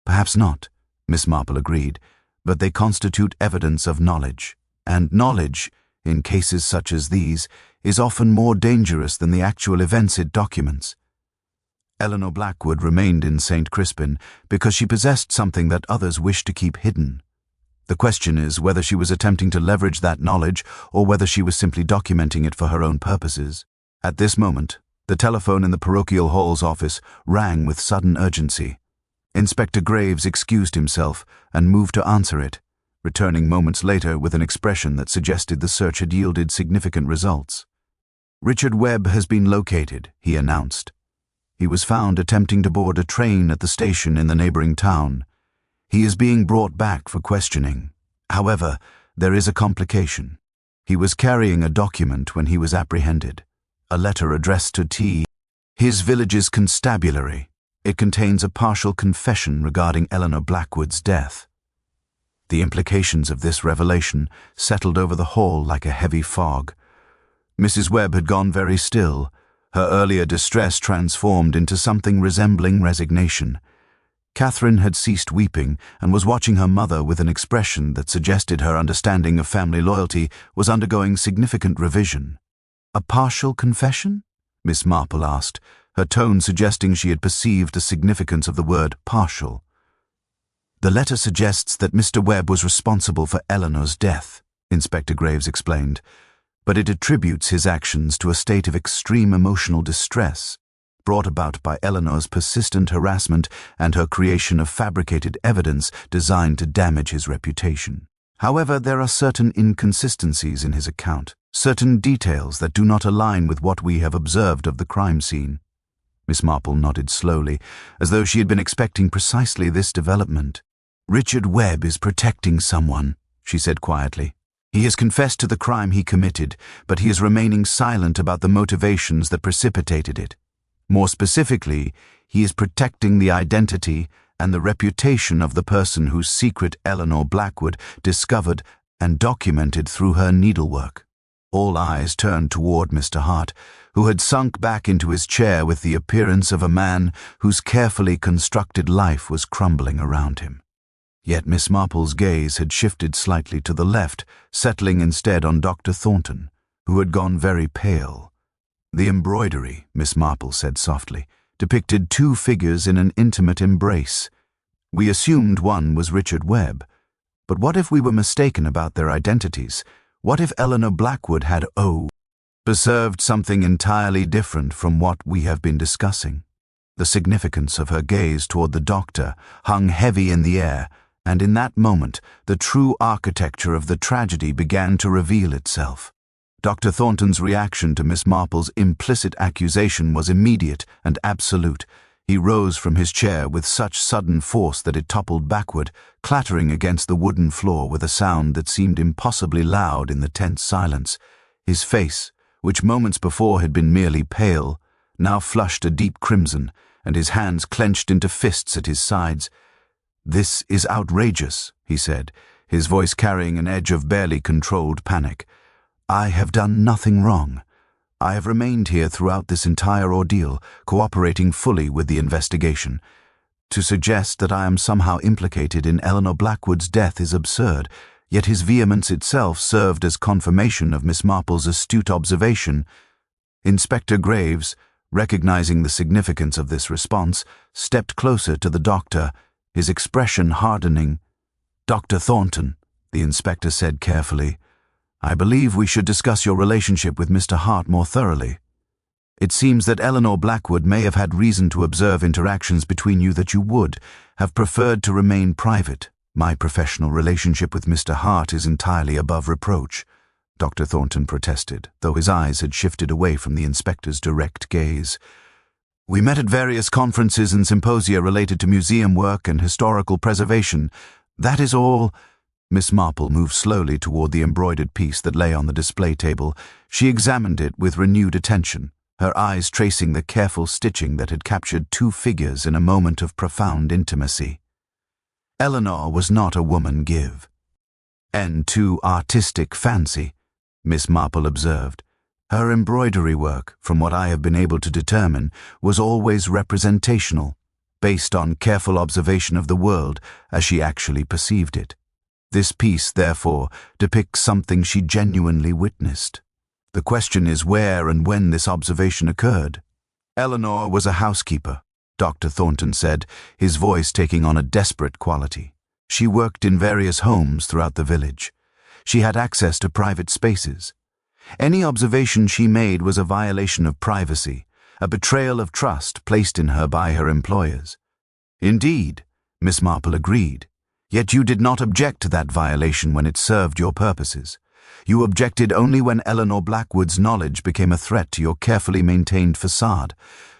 "Perhaps not," Miss Marple agreed, "but they constitute evidence of knowledge, and knowledge, in cases such as these, is often more dangerous than the actual events it documents. Eleanor Blackwood remained in St. Crispin because she possessed something that others wished to keep hidden. The question is whether she was attempting to leverage that knowledge or whether she was simply documenting it for her own purposes. At this moment, the telephone in the parochial hall's office rang with sudden urgency. Inspector Graves excused himself and moved to answer it, returning moments later with an expression that suggested the search had yielded significant results. "Richard Webb has been located," he announced. "He was found attempting to board a train at the station in the neighboring town. He is being brought back for questioning. However, there is a complication. He was carrying a document when he was apprehended, a letter addressed to his village's constabulary. It contains a partial confession regarding Eleanor Blackwood's death." The implications of this revelation settled over the hall like a heavy fog. Mrs. Webb had gone very still, her earlier distress transformed into something resembling resignation. Catherine had ceased weeping and was watching her mother with an expression that suggested her understanding of family loyalty was undergoing significant revision. "A partial confession?" Miss Marple asked, her tone suggesting she had perceived the significance of the word partial. "The letter suggests that Mr. Webb was responsible for Eleanor's death," Inspector Graves explained, "but it attributes his actions to a state of extreme emotional distress, brought about by Eleanor's persistent harassment and her creation of fabricated evidence designed to damage his reputation. However, there are certain inconsistencies in his account, certain details that do not align with what we have observed of the crime scene." Miss Marple nodded slowly, as though she had been expecting precisely this development. "Richard Webb is protecting someone," she said quietly. "He has confessed to the crime he committed, but he is remaining silent about the motivations that precipitated it. More specifically, he is protecting the identity and the reputation of the person whose secret Eleanor Blackwood discovered and documented through her needlework." All eyes turned toward Mr. Hart, who had sunk back into his chair with the appearance of a man whose carefully constructed life was crumbling around him. Yet Miss Marple's gaze had shifted slightly to the left, settling instead on Dr. Thornton, who had gone very pale. "The embroidery," Miss Marple said softly, "depicted two figures in an intimate embrace. We assumed one was Richard Webb. But what if we were mistaken about their identities? What if Eleanor Blackwood had preserved something entirely different from what we have been discussing?" The significance of her gaze toward the doctor hung heavy in the air, and in that moment the true architecture of the tragedy began to reveal itself. Dr. Thornton's reaction to Miss Marple's implicit accusation was immediate and absolute. He rose from his chair with such sudden force that it toppled backward, clattering against the wooden floor with a sound that seemed impossibly loud in the tense silence. His face, which moments before had been merely pale, now flushed a deep crimson, and his hands clenched into fists at his sides. "This is outrageous," he said, his voice carrying an edge of barely controlled panic. I have done nothing wrong. I have remained here throughout this entire ordeal, cooperating fully with the investigation. To suggest that I am somehow implicated in Eleanor Blackwood's death is absurd, yet his vehemence itself served as confirmation of Miss Marple's astute observation. Inspector Graves, recognizing the significance of this response, stepped closer to the doctor, his expression hardening. "Dr. Thornton," the inspector said carefully, "I believe we should discuss your relationship with Mr. Hart more thoroughly. It seems that Eleanor Blackwood may have had reason to observe interactions between you that you would have preferred to remain private. My professional relationship with Mr. Hart is entirely above reproach," Dr. Thornton protested, though his eyes had shifted away from the inspector's direct gaze. "We met at various conferences and symposia related to museum work and historical preservation. That is all." Miss Marple moved slowly toward the embroidered piece that lay on the display table. She examined it with renewed attention, her eyes tracing the careful stitching that had captured two figures in a moment of profound intimacy. Eleanor was not a woman give, and to artistic fancy, Miss Marple observed. Her embroidery work, from what I have been able to determine, was always representational, based on careful observation of the world as she actually perceived it. This piece, therefore, depicts something she genuinely witnessed. The question is where and when this observation occurred. Eleanor was a housekeeper, Dr. Thornton said, his voice taking on a desperate quality. She worked in various homes throughout the village. She had access to private spaces. Any observation she made was a violation of privacy, a betrayal of trust placed in her by her employers. Indeed, Miss Marple agreed. Yet you did not object to that violation when it served your purposes. You objected only when Eleanor Blackwood's knowledge became a threat to your carefully maintained facade.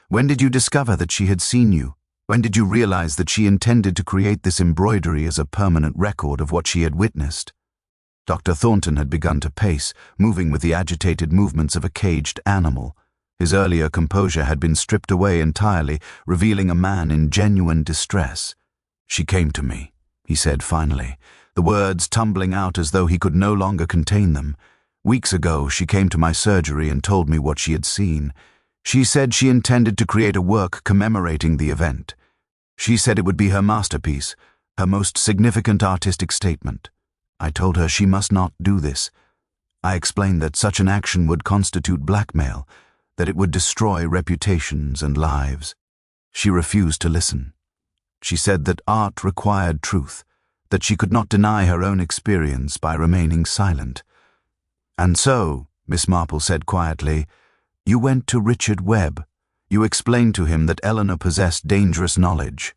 When did you discover that she had seen you? When did you realize that she intended to create this embroidery as a permanent record of what she had witnessed? Dr. Thornton had begun to pace, moving with the agitated movements of a caged animal. His earlier composure had been stripped away entirely, revealing a man in genuine distress. "She came to me," he said finally, the words tumbling out as though he could no longer contain them. "Weeks ago, she came to my surgery and told me what she had seen. She said she intended to create a work commemorating the event. She said it would be her masterpiece, her most significant artistic statement. I told her she must not do this. I explained that such an action would constitute blackmail, that it would destroy reputations and lives. She refused to listen. She said that art required truth, that she could not deny her own experience by remaining silent. And so," Miss Marple said quietly, "you went to Richard Webb. You explained to him that Eleanor possessed dangerous knowledge.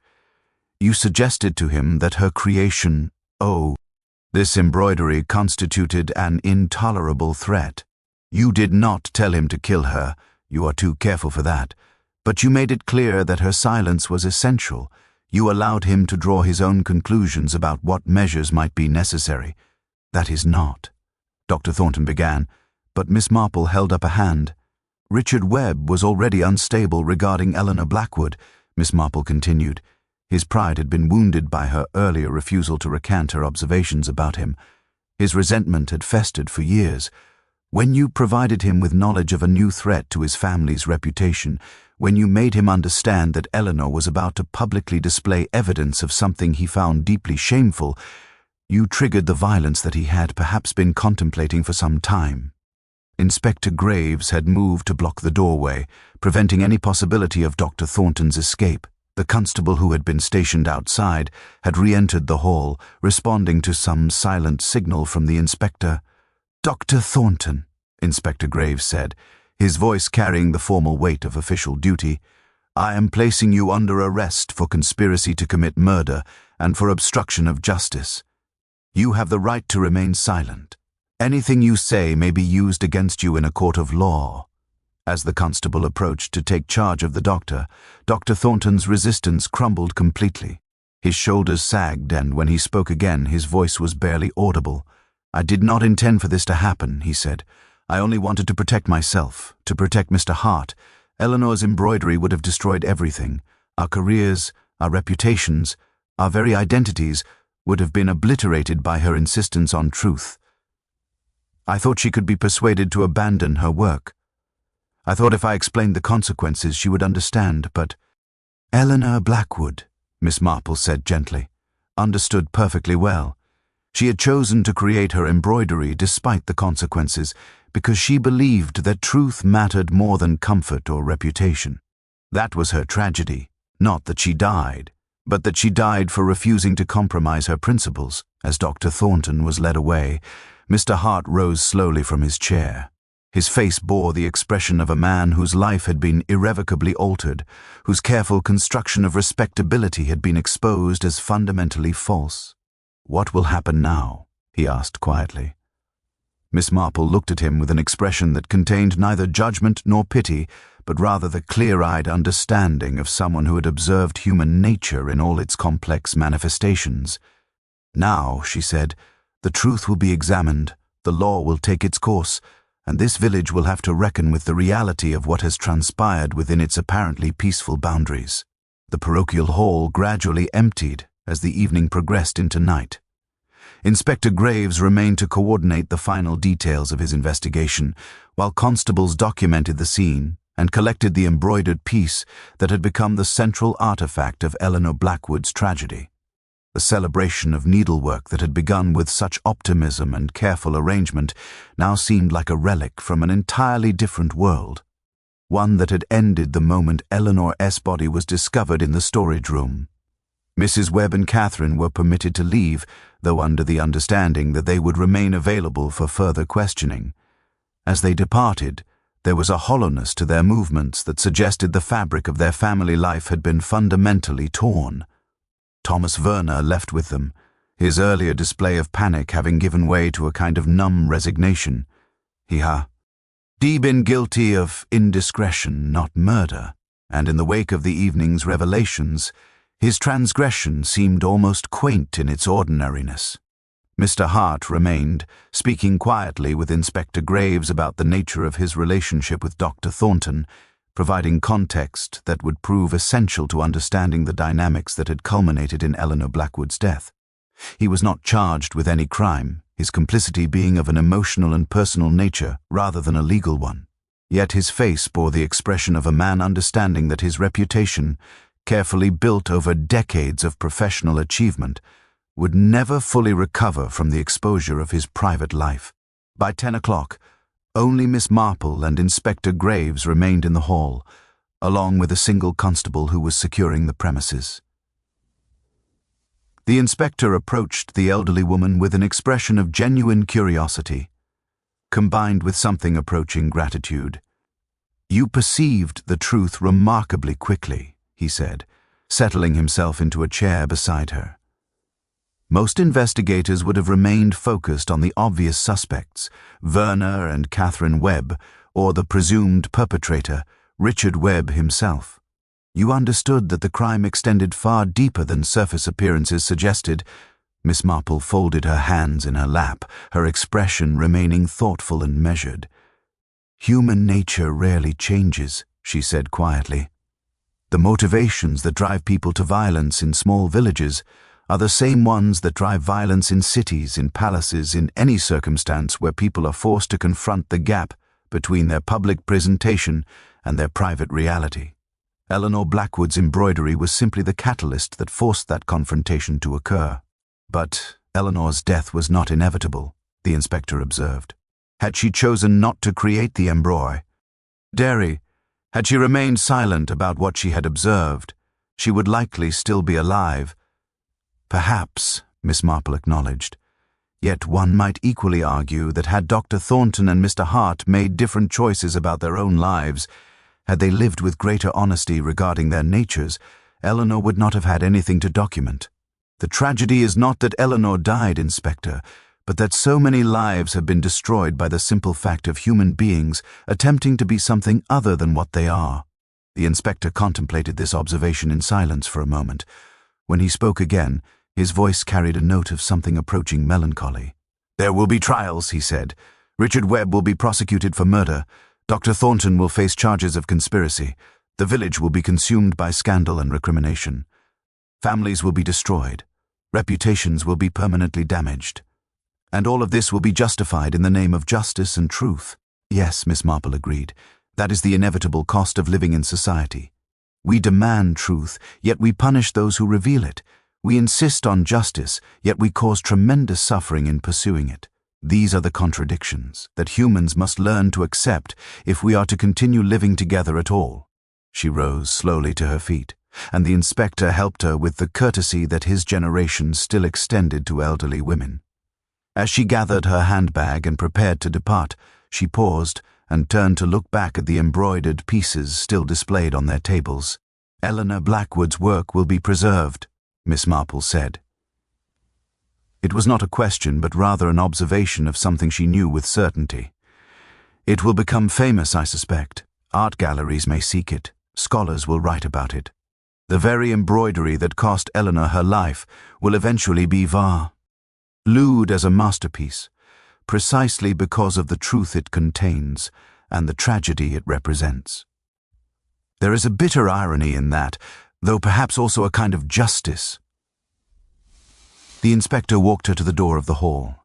You suggested to him that her creation, this embroidery, constituted an intolerable threat. You did not tell him to kill her, you are too careful for that, but you made it clear that her silence was essential. You allowed him to draw his own conclusions about what measures might be necessary. That is not," Dr. Thornton began, but Miss Marple held up a hand. "Richard Webb was already unstable regarding Eleanor Blackwood," Miss Marple continued. His pride had been wounded by her earlier refusal to recant her observations about him. His resentment had festered for years. When you provided him with knowledge of a new threat to his family's reputation, when you made him understand that Eleanor was about to publicly display evidence of something he found deeply shameful, you triggered the violence that he had perhaps been contemplating for some time. Inspector Graves had moved to block the doorway, preventing any possibility of Dr. Thornton's escape. The constable who had been stationed outside had re-entered the hall, responding to some silent signal from the inspector. "Dr. Thornton," Inspector Graves said, his voice carrying the formal weight of official duty, "I am placing you under arrest for conspiracy to commit murder and for obstruction of justice. You have the right to remain silent. Anything you say may be used against you in a court of law." As the constable approached to take charge of the doctor, Dr. Thornton's resistance crumbled completely. His shoulders sagged, and when he spoke again, his voice was barely audible. "I did not intend for this to happen," he said. "I only wanted to protect myself, to protect Mr. Hart. Eleanor's embroidery would have destroyed everything. Our careers, our reputations, our very identities would have been obliterated by her insistence on truth." I thought she could be persuaded to abandon her work. I thought if I explained the consequences she would understand, but Eleanor Blackwood, Miss Marple said gently, understood perfectly well. She had chosen to create her embroidery despite the consequences because she believed that truth mattered more than comfort or reputation. That was her tragedy, not that she died, but that she died for refusing to compromise her principles. As Dr. Thornton was led away, Mr. Hart rose slowly from his chair. His face bore the expression of a man whose life had been irrevocably altered, whose careful construction of respectability had been exposed as fundamentally false. "What will happen now?" he asked quietly. Miss Marple looked at him with an expression that contained neither judgment nor pity, but rather the clear-eyed understanding of someone who had observed human nature in all its complex manifestations. "Now," she said, "the truth will be examined, the law will take its course, and this village will have to reckon with the reality of what has transpired within its apparently peaceful boundaries." The parochial hall gradually emptied as the evening progressed into night. Inspector Graves remained to coordinate the final details of his investigation, while constables documented the scene and collected the embroidered piece that had become the central artifact of Eleanor Blackwood's tragedy. The celebration of needlework that had begun with such optimism and careful arrangement now seemed like a relic from an entirely different world, one that had ended the moment Eleanor S. body was discovered in the storage room. Mrs. Webb and Catherine were permitted to leave, though under the understanding that they would remain available for further questioning. As they departed, there was a hollowness to their movements that suggested the fabric of their family life had been fundamentally torn. Thomas Verner left with them, his earlier display of panic having given way to a kind of numb resignation. He had been guilty of indiscretion, not murder, and in the wake of the evening's revelations, his transgression seemed almost quaint in its ordinariness. Mr. Hart remained, speaking quietly with Inspector Graves about the nature of his relationship with Dr. Thornton, providing context that would prove essential to understanding the dynamics that had culminated in Eleanor Blackwood's death. He was not charged with any crime, his complicity being of an emotional and personal nature rather than a legal one. Yet his face bore the expression of a man understanding that his reputation, carefully built over decades of professional achievement, would never fully recover from the exposure of his private life. By 10 o'clock, only Miss Marple and Inspector Graves remained in the hall, along with a single constable who was securing the premises. The inspector approached the elderly woman with an expression of genuine curiosity, combined with something approaching gratitude. "You perceived the truth remarkably quickly," he said, settling himself into a chair beside her. Most investigators would have remained focused on the obvious suspects, Verner and Catherine Webb, or the presumed perpetrator, Richard Webb himself. You understood that the crime extended far deeper than surface appearances suggested. Miss Marple folded her hands in her lap, her expression remaining thoughtful and measured. "Human nature rarely changes," she said quietly. "The motivations that drive people to violence in small villages are the same ones that drive violence in cities, in palaces, in any circumstance where people are forced to confront the gap between their public presentation and their private reality. Eleanor Blackwood's embroidery was simply the catalyst that forced that confrontation to occur. But Eleanor's death was not inevitable," the inspector observed. "Had she chosen not to create the embroidery, had she remained silent about what she had observed, she would likely still be alive." "Perhaps," Miss Marple acknowledged. "Yet one might equally argue that had Dr. Thornton and Mr. Hart made different choices about their own lives, had they lived with greater honesty regarding their natures, Eleanor would not have had anything to document. The tragedy is not that Eleanor died, Inspector, but that so many lives have been destroyed by the simple fact of human beings attempting to be something other than what they are." The inspector contemplated this observation in silence for a moment. When he spoke again, his voice carried a note of something approaching melancholy. "There will be trials," he said. "Richard Webb will be prosecuted for murder. Dr. Thornton will face charges of conspiracy. The village will be consumed by scandal and recrimination. Families will be destroyed. Reputations will be permanently damaged. And all of this will be justified in the name of justice and truth. Yes, Miss Marple agreed. That is the inevitable cost of living in society. We demand truth, yet we punish those who reveal it. We insist on justice, yet we cause tremendous suffering in pursuing it. These are the contradictions that humans must learn to accept if we are to continue living together at all. She rose slowly to her feet, and the inspector helped her with the courtesy that his generation still extended to elderly women. As she gathered her handbag and prepared to depart, she paused and turned to look back at the embroidered pieces still displayed on their tables. "Eleanor Blackwood's work will be preserved," Miss Marple said. It was not a question, but rather an observation of something she knew with certainty. "It will become famous, I suspect. Art galleries may seek it. Scholars will write about it. The very embroidery that cost Eleanor her life will eventually be valued as a masterpiece, precisely because of the truth it contains and the tragedy it represents. There is a bitter irony in that, though perhaps also a kind of justice." The inspector walked her to the door of the hall.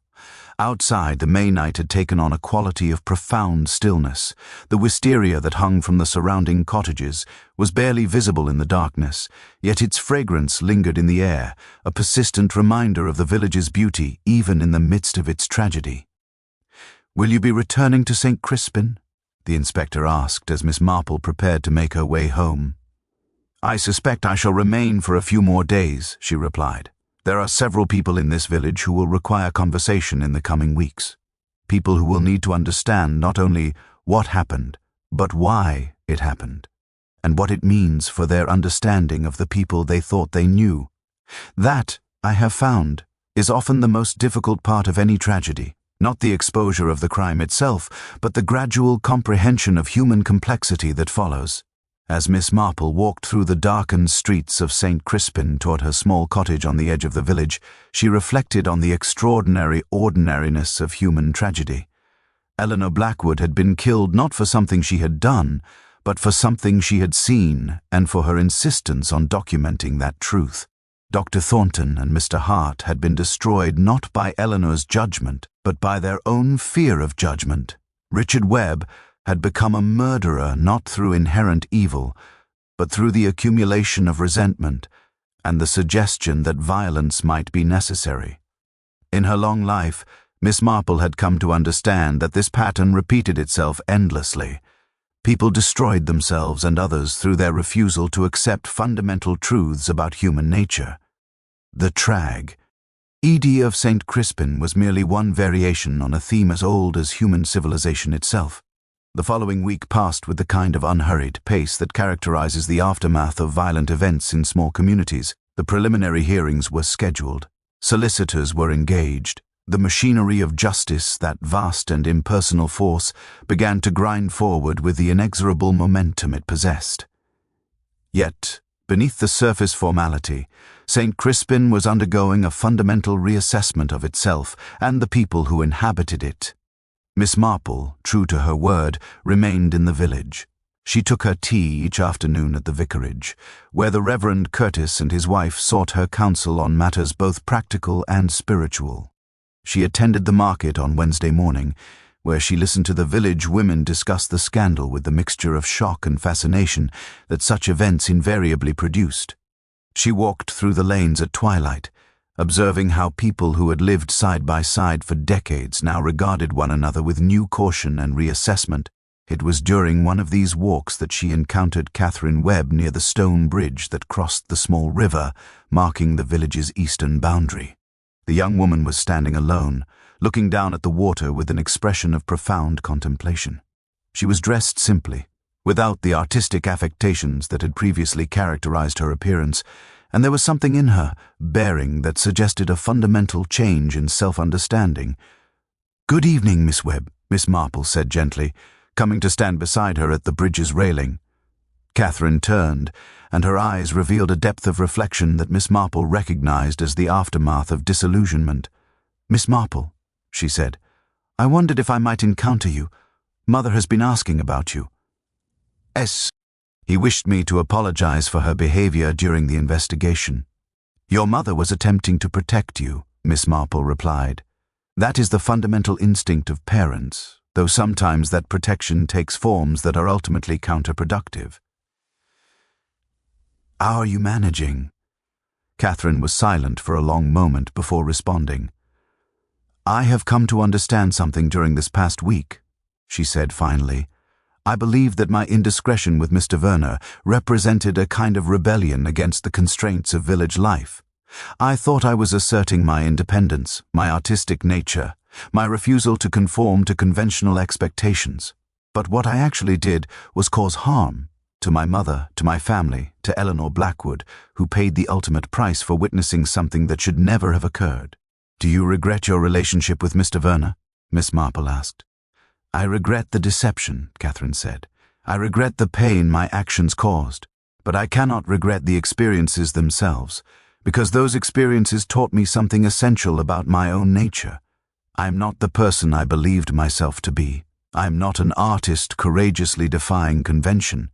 Outside, the May night had taken on a quality of profound stillness. The wisteria that hung from the surrounding cottages was barely visible in the darkness, yet its fragrance lingered in the air, a persistent reminder of the village's beauty even in the midst of its tragedy. "Will you be returning to St. Crispin?" the inspector asked as Miss Marple prepared to make her way home. "I suspect I shall remain for a few more days," she replied. "There are several people in this village who will require conversation in the coming weeks. People who will need to understand not only what happened, but why it happened, and what it means for their understanding of the people they thought they knew. That, I have found, is often the most difficult part of any tragedy. Not the exposure of the crime itself, but the gradual comprehension of human complexity that follows." As Miss Marple walked through the darkened streets of St. Crispin toward her small cottage on the edge of the village, she reflected on the extraordinary ordinariness of human tragedy. Eleanor Blackwood had been killed not for something she had done, but for something she had seen, and for her insistence on documenting that truth. Dr. Thornton and Mr. Hart had been destroyed not by Eleanor's judgment, but by their own fear of judgment. Richard Webb had become a murderer not through inherent evil, but through the accumulation of resentment and the suggestion that violence might be necessary. In her long life, Miss Marple had come to understand that this pattern repeated itself endlessly. People destroyed themselves and others through their refusal to accept fundamental truths about human nature. The tragedy of St. Crispin was merely one variation on a theme as old as human civilization itself. The following week passed with the kind of unhurried pace that characterizes the aftermath of violent events in small communities. The preliminary hearings were scheduled. Solicitors were engaged. The machinery of justice, that vast and impersonal force, began to grind forward with the inexorable momentum it possessed. Yet, beneath the surface formality, St. Crispin was undergoing a fundamental reassessment of itself and the people who inhabited it. Miss Marple, true to her word, remained in the village. She took her tea each afternoon at the vicarage, where the Reverend Curtis and his wife sought her counsel on matters both practical and spiritual. She attended the market on Wednesday morning, where she listened to the village women discuss the scandal with the mixture of shock and fascination that such events invariably produced. She walked through the lanes at twilight, observing how people who had lived side by side for decades now regarded one another with new caution and reassessment. It was during one of these walks that she encountered Catherine Webb near the stone bridge that crossed the small river, marking the village's eastern boundary. The young woman was standing alone, looking down at the water with an expression of profound contemplation. She was dressed simply, without the artistic affectations that had previously characterized her appearance, and there was something in her bearing that suggested a fundamental change in self-understanding. "Good evening, Miss Webb," Miss Marple said gently, coming to stand beside her at the bridge's railing. Catherine turned, and her eyes revealed a depth of reflection that Miss Marple recognized as the aftermath of disillusionment. "Miss Marple," she said, "I wondered if I might encounter you. Mother has been asking about you." "Yes." He wished me to apologize for her behavior during the investigation. "Your mother was attempting to protect you," Miss Marple replied. That is the fundamental instinct of parents, though sometimes that protection takes forms that are ultimately counterproductive. How are you managing? Catherine was silent for a long moment before responding. I have come to understand something during this past week, she said finally. I believe that my indiscretion with Mr. Werner represented a kind of rebellion against the constraints of village life. I thought I was asserting my independence, my artistic nature, my refusal to conform to conventional expectations. But what I actually did was cause harm to my mother, to my family, to Eleanor Blackwood, who paid the ultimate price for witnessing something that should never have occurred. Do you regret your relationship with Mr. Werner? Miss Marple asked. I regret the deception, Catherine said. I regret the pain my actions caused. But I cannot regret the experiences themselves, because those experiences taught me something essential about my own nature. I am not the person I believed myself to be. I am not an artist courageously defying convention.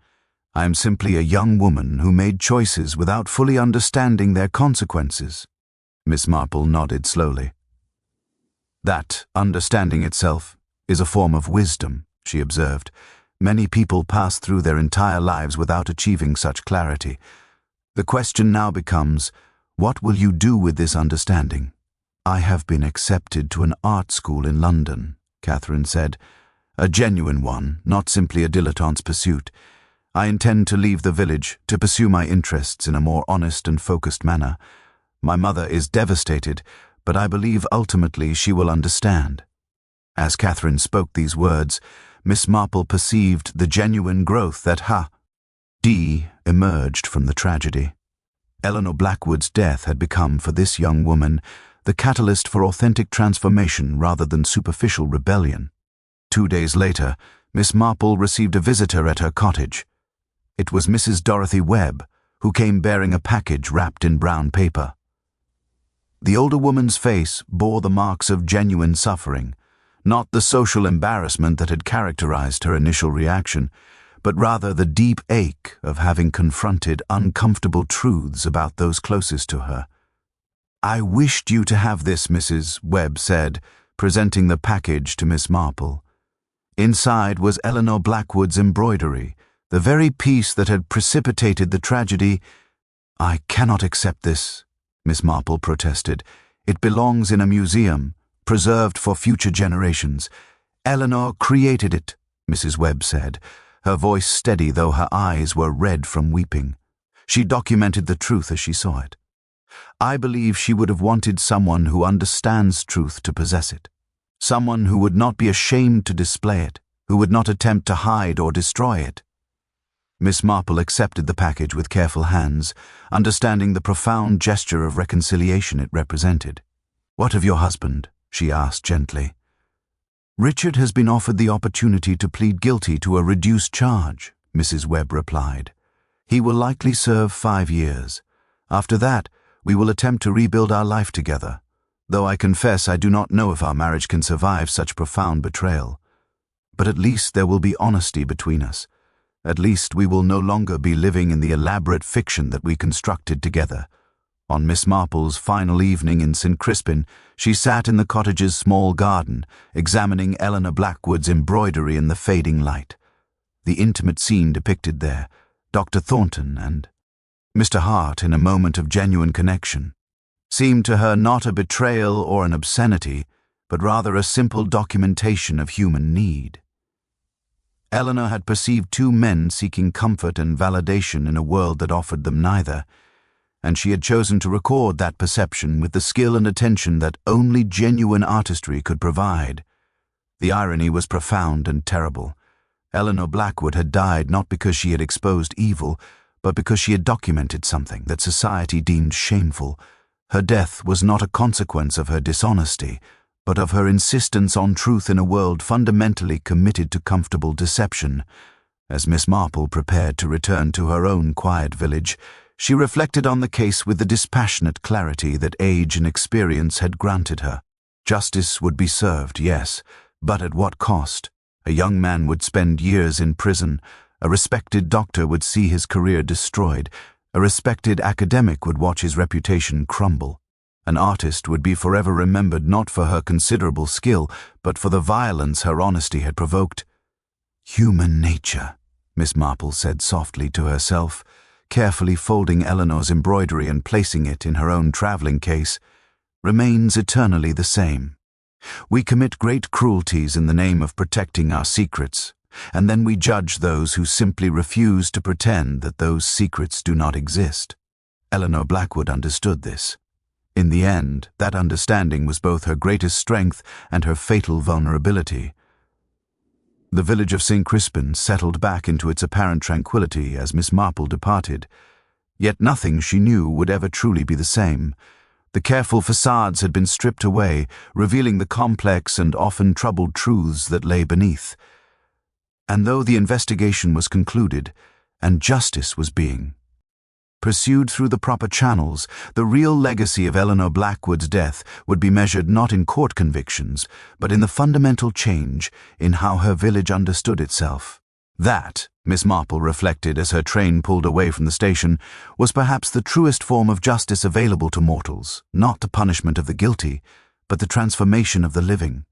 I am simply a young woman who made choices without fully understanding their consequences. Miss Marple nodded slowly. That understanding itself is a form of wisdom, she observed. Many people pass through their entire lives without achieving such clarity. The question now becomes, what will you do with this understanding? I have been accepted to an art school in London, Catherine said. A genuine one, not simply a dilettante's pursuit. I intend to leave the village to pursue my interests in a more honest and focused manner. My mother is devastated, but I believe ultimately she will understand. As Catherine spoke these words, Miss Marple perceived the genuine growth that emerged from the tragedy. Eleanor Blackwood's death had become, for this young woman, the catalyst for authentic transformation rather than superficial rebellion. 2 days later, Miss Marple received a visitor at her cottage. It was Mrs. Dorothy Webb, who came bearing a package wrapped in brown paper. The older woman's face bore the marks of genuine suffering, not the social embarrassment that had characterized her initial reaction, but rather the deep ache of having confronted uncomfortable truths about those closest to her. I wished you to have this, Mrs. Webb said, presenting the package to Miss Marple. Inside was Eleanor Blackwood's embroidery, the very piece that had precipitated the tragedy. I cannot accept this, Miss Marple protested. It belongs in a museum, preserved for future generations. Eleanor created it, Mrs. Webb said, her voice steady though her eyes were red from weeping. She documented the truth as she saw it. I believe she would have wanted someone who understands truth to possess it, someone who would not be ashamed to display it, who would not attempt to hide or destroy it. Miss Marple accepted the package with careful hands, understanding the profound gesture of reconciliation it represented. What of your husband? She asked gently. Richard has been offered the opportunity to plead guilty to a reduced charge, Mrs. Webb replied. He will likely serve 5 years. After that, we will attempt to rebuild our life together, though I confess I do not know if our marriage can survive such profound betrayal. But at least there will be honesty between us. At least we will no longer be living in the elaborate fiction that we constructed together. On Miss Marple's final evening in St. Crispin, she sat in the cottage's small garden, examining Eleanor Blackwood's embroidery in the fading light. The intimate scene depicted there, Dr. Thornton and Mr. Hart in a moment of genuine connection, seemed to her not a betrayal or an obscenity, but rather a simple documentation of human need. Eleanor had perceived 2 men seeking comfort and validation in a world that offered them neither, and she had chosen to record that perception with the skill and attention that only genuine artistry could provide. The irony was profound and terrible. Eleanor Blackwood had died not because she had exposed evil, but because she had documented something that society deemed shameful. Her death was not a consequence of her dishonesty, but of her insistence on truth in a world fundamentally committed to comfortable deception. As Miss Marple prepared to return to her own quiet village, she reflected on the case with the dispassionate clarity that age and experience had granted her. Justice would be served, yes, but at what cost? A young man would spend years in prison. A respected doctor would see his career destroyed. A respected academic would watch his reputation crumble. An artist would be forever remembered not for her considerable skill, but for the violence her honesty had provoked. "Human nature," Miss Marple said softly to herself, carefully folding Eleanor's embroidery and placing it in her own traveling case, "remains eternally the same. We commit great cruelties in the name of protecting our secrets, and then we judge those who simply refuse to pretend that those secrets do not exist." Eleanor Blackwood understood this. In the end, that understanding was both her greatest strength and her fatal vulnerability. The village of St. Crispin settled back into its apparent tranquility as Miss Marple departed. Yet nothing, she knew, would ever truly be the same. The careful facades had been stripped away, revealing the complex and often troubled truths that lay beneath. And though the investigation was concluded, and justice was being pursued through the proper channels, the real legacy of Eleanor Blackwood's death would be measured not in court convictions, but in the fundamental change in how her village understood itself. That, Miss Marple reflected as her train pulled away from the station, was perhaps the truest form of justice available to mortals, not the punishment of the guilty, but the transformation of the living.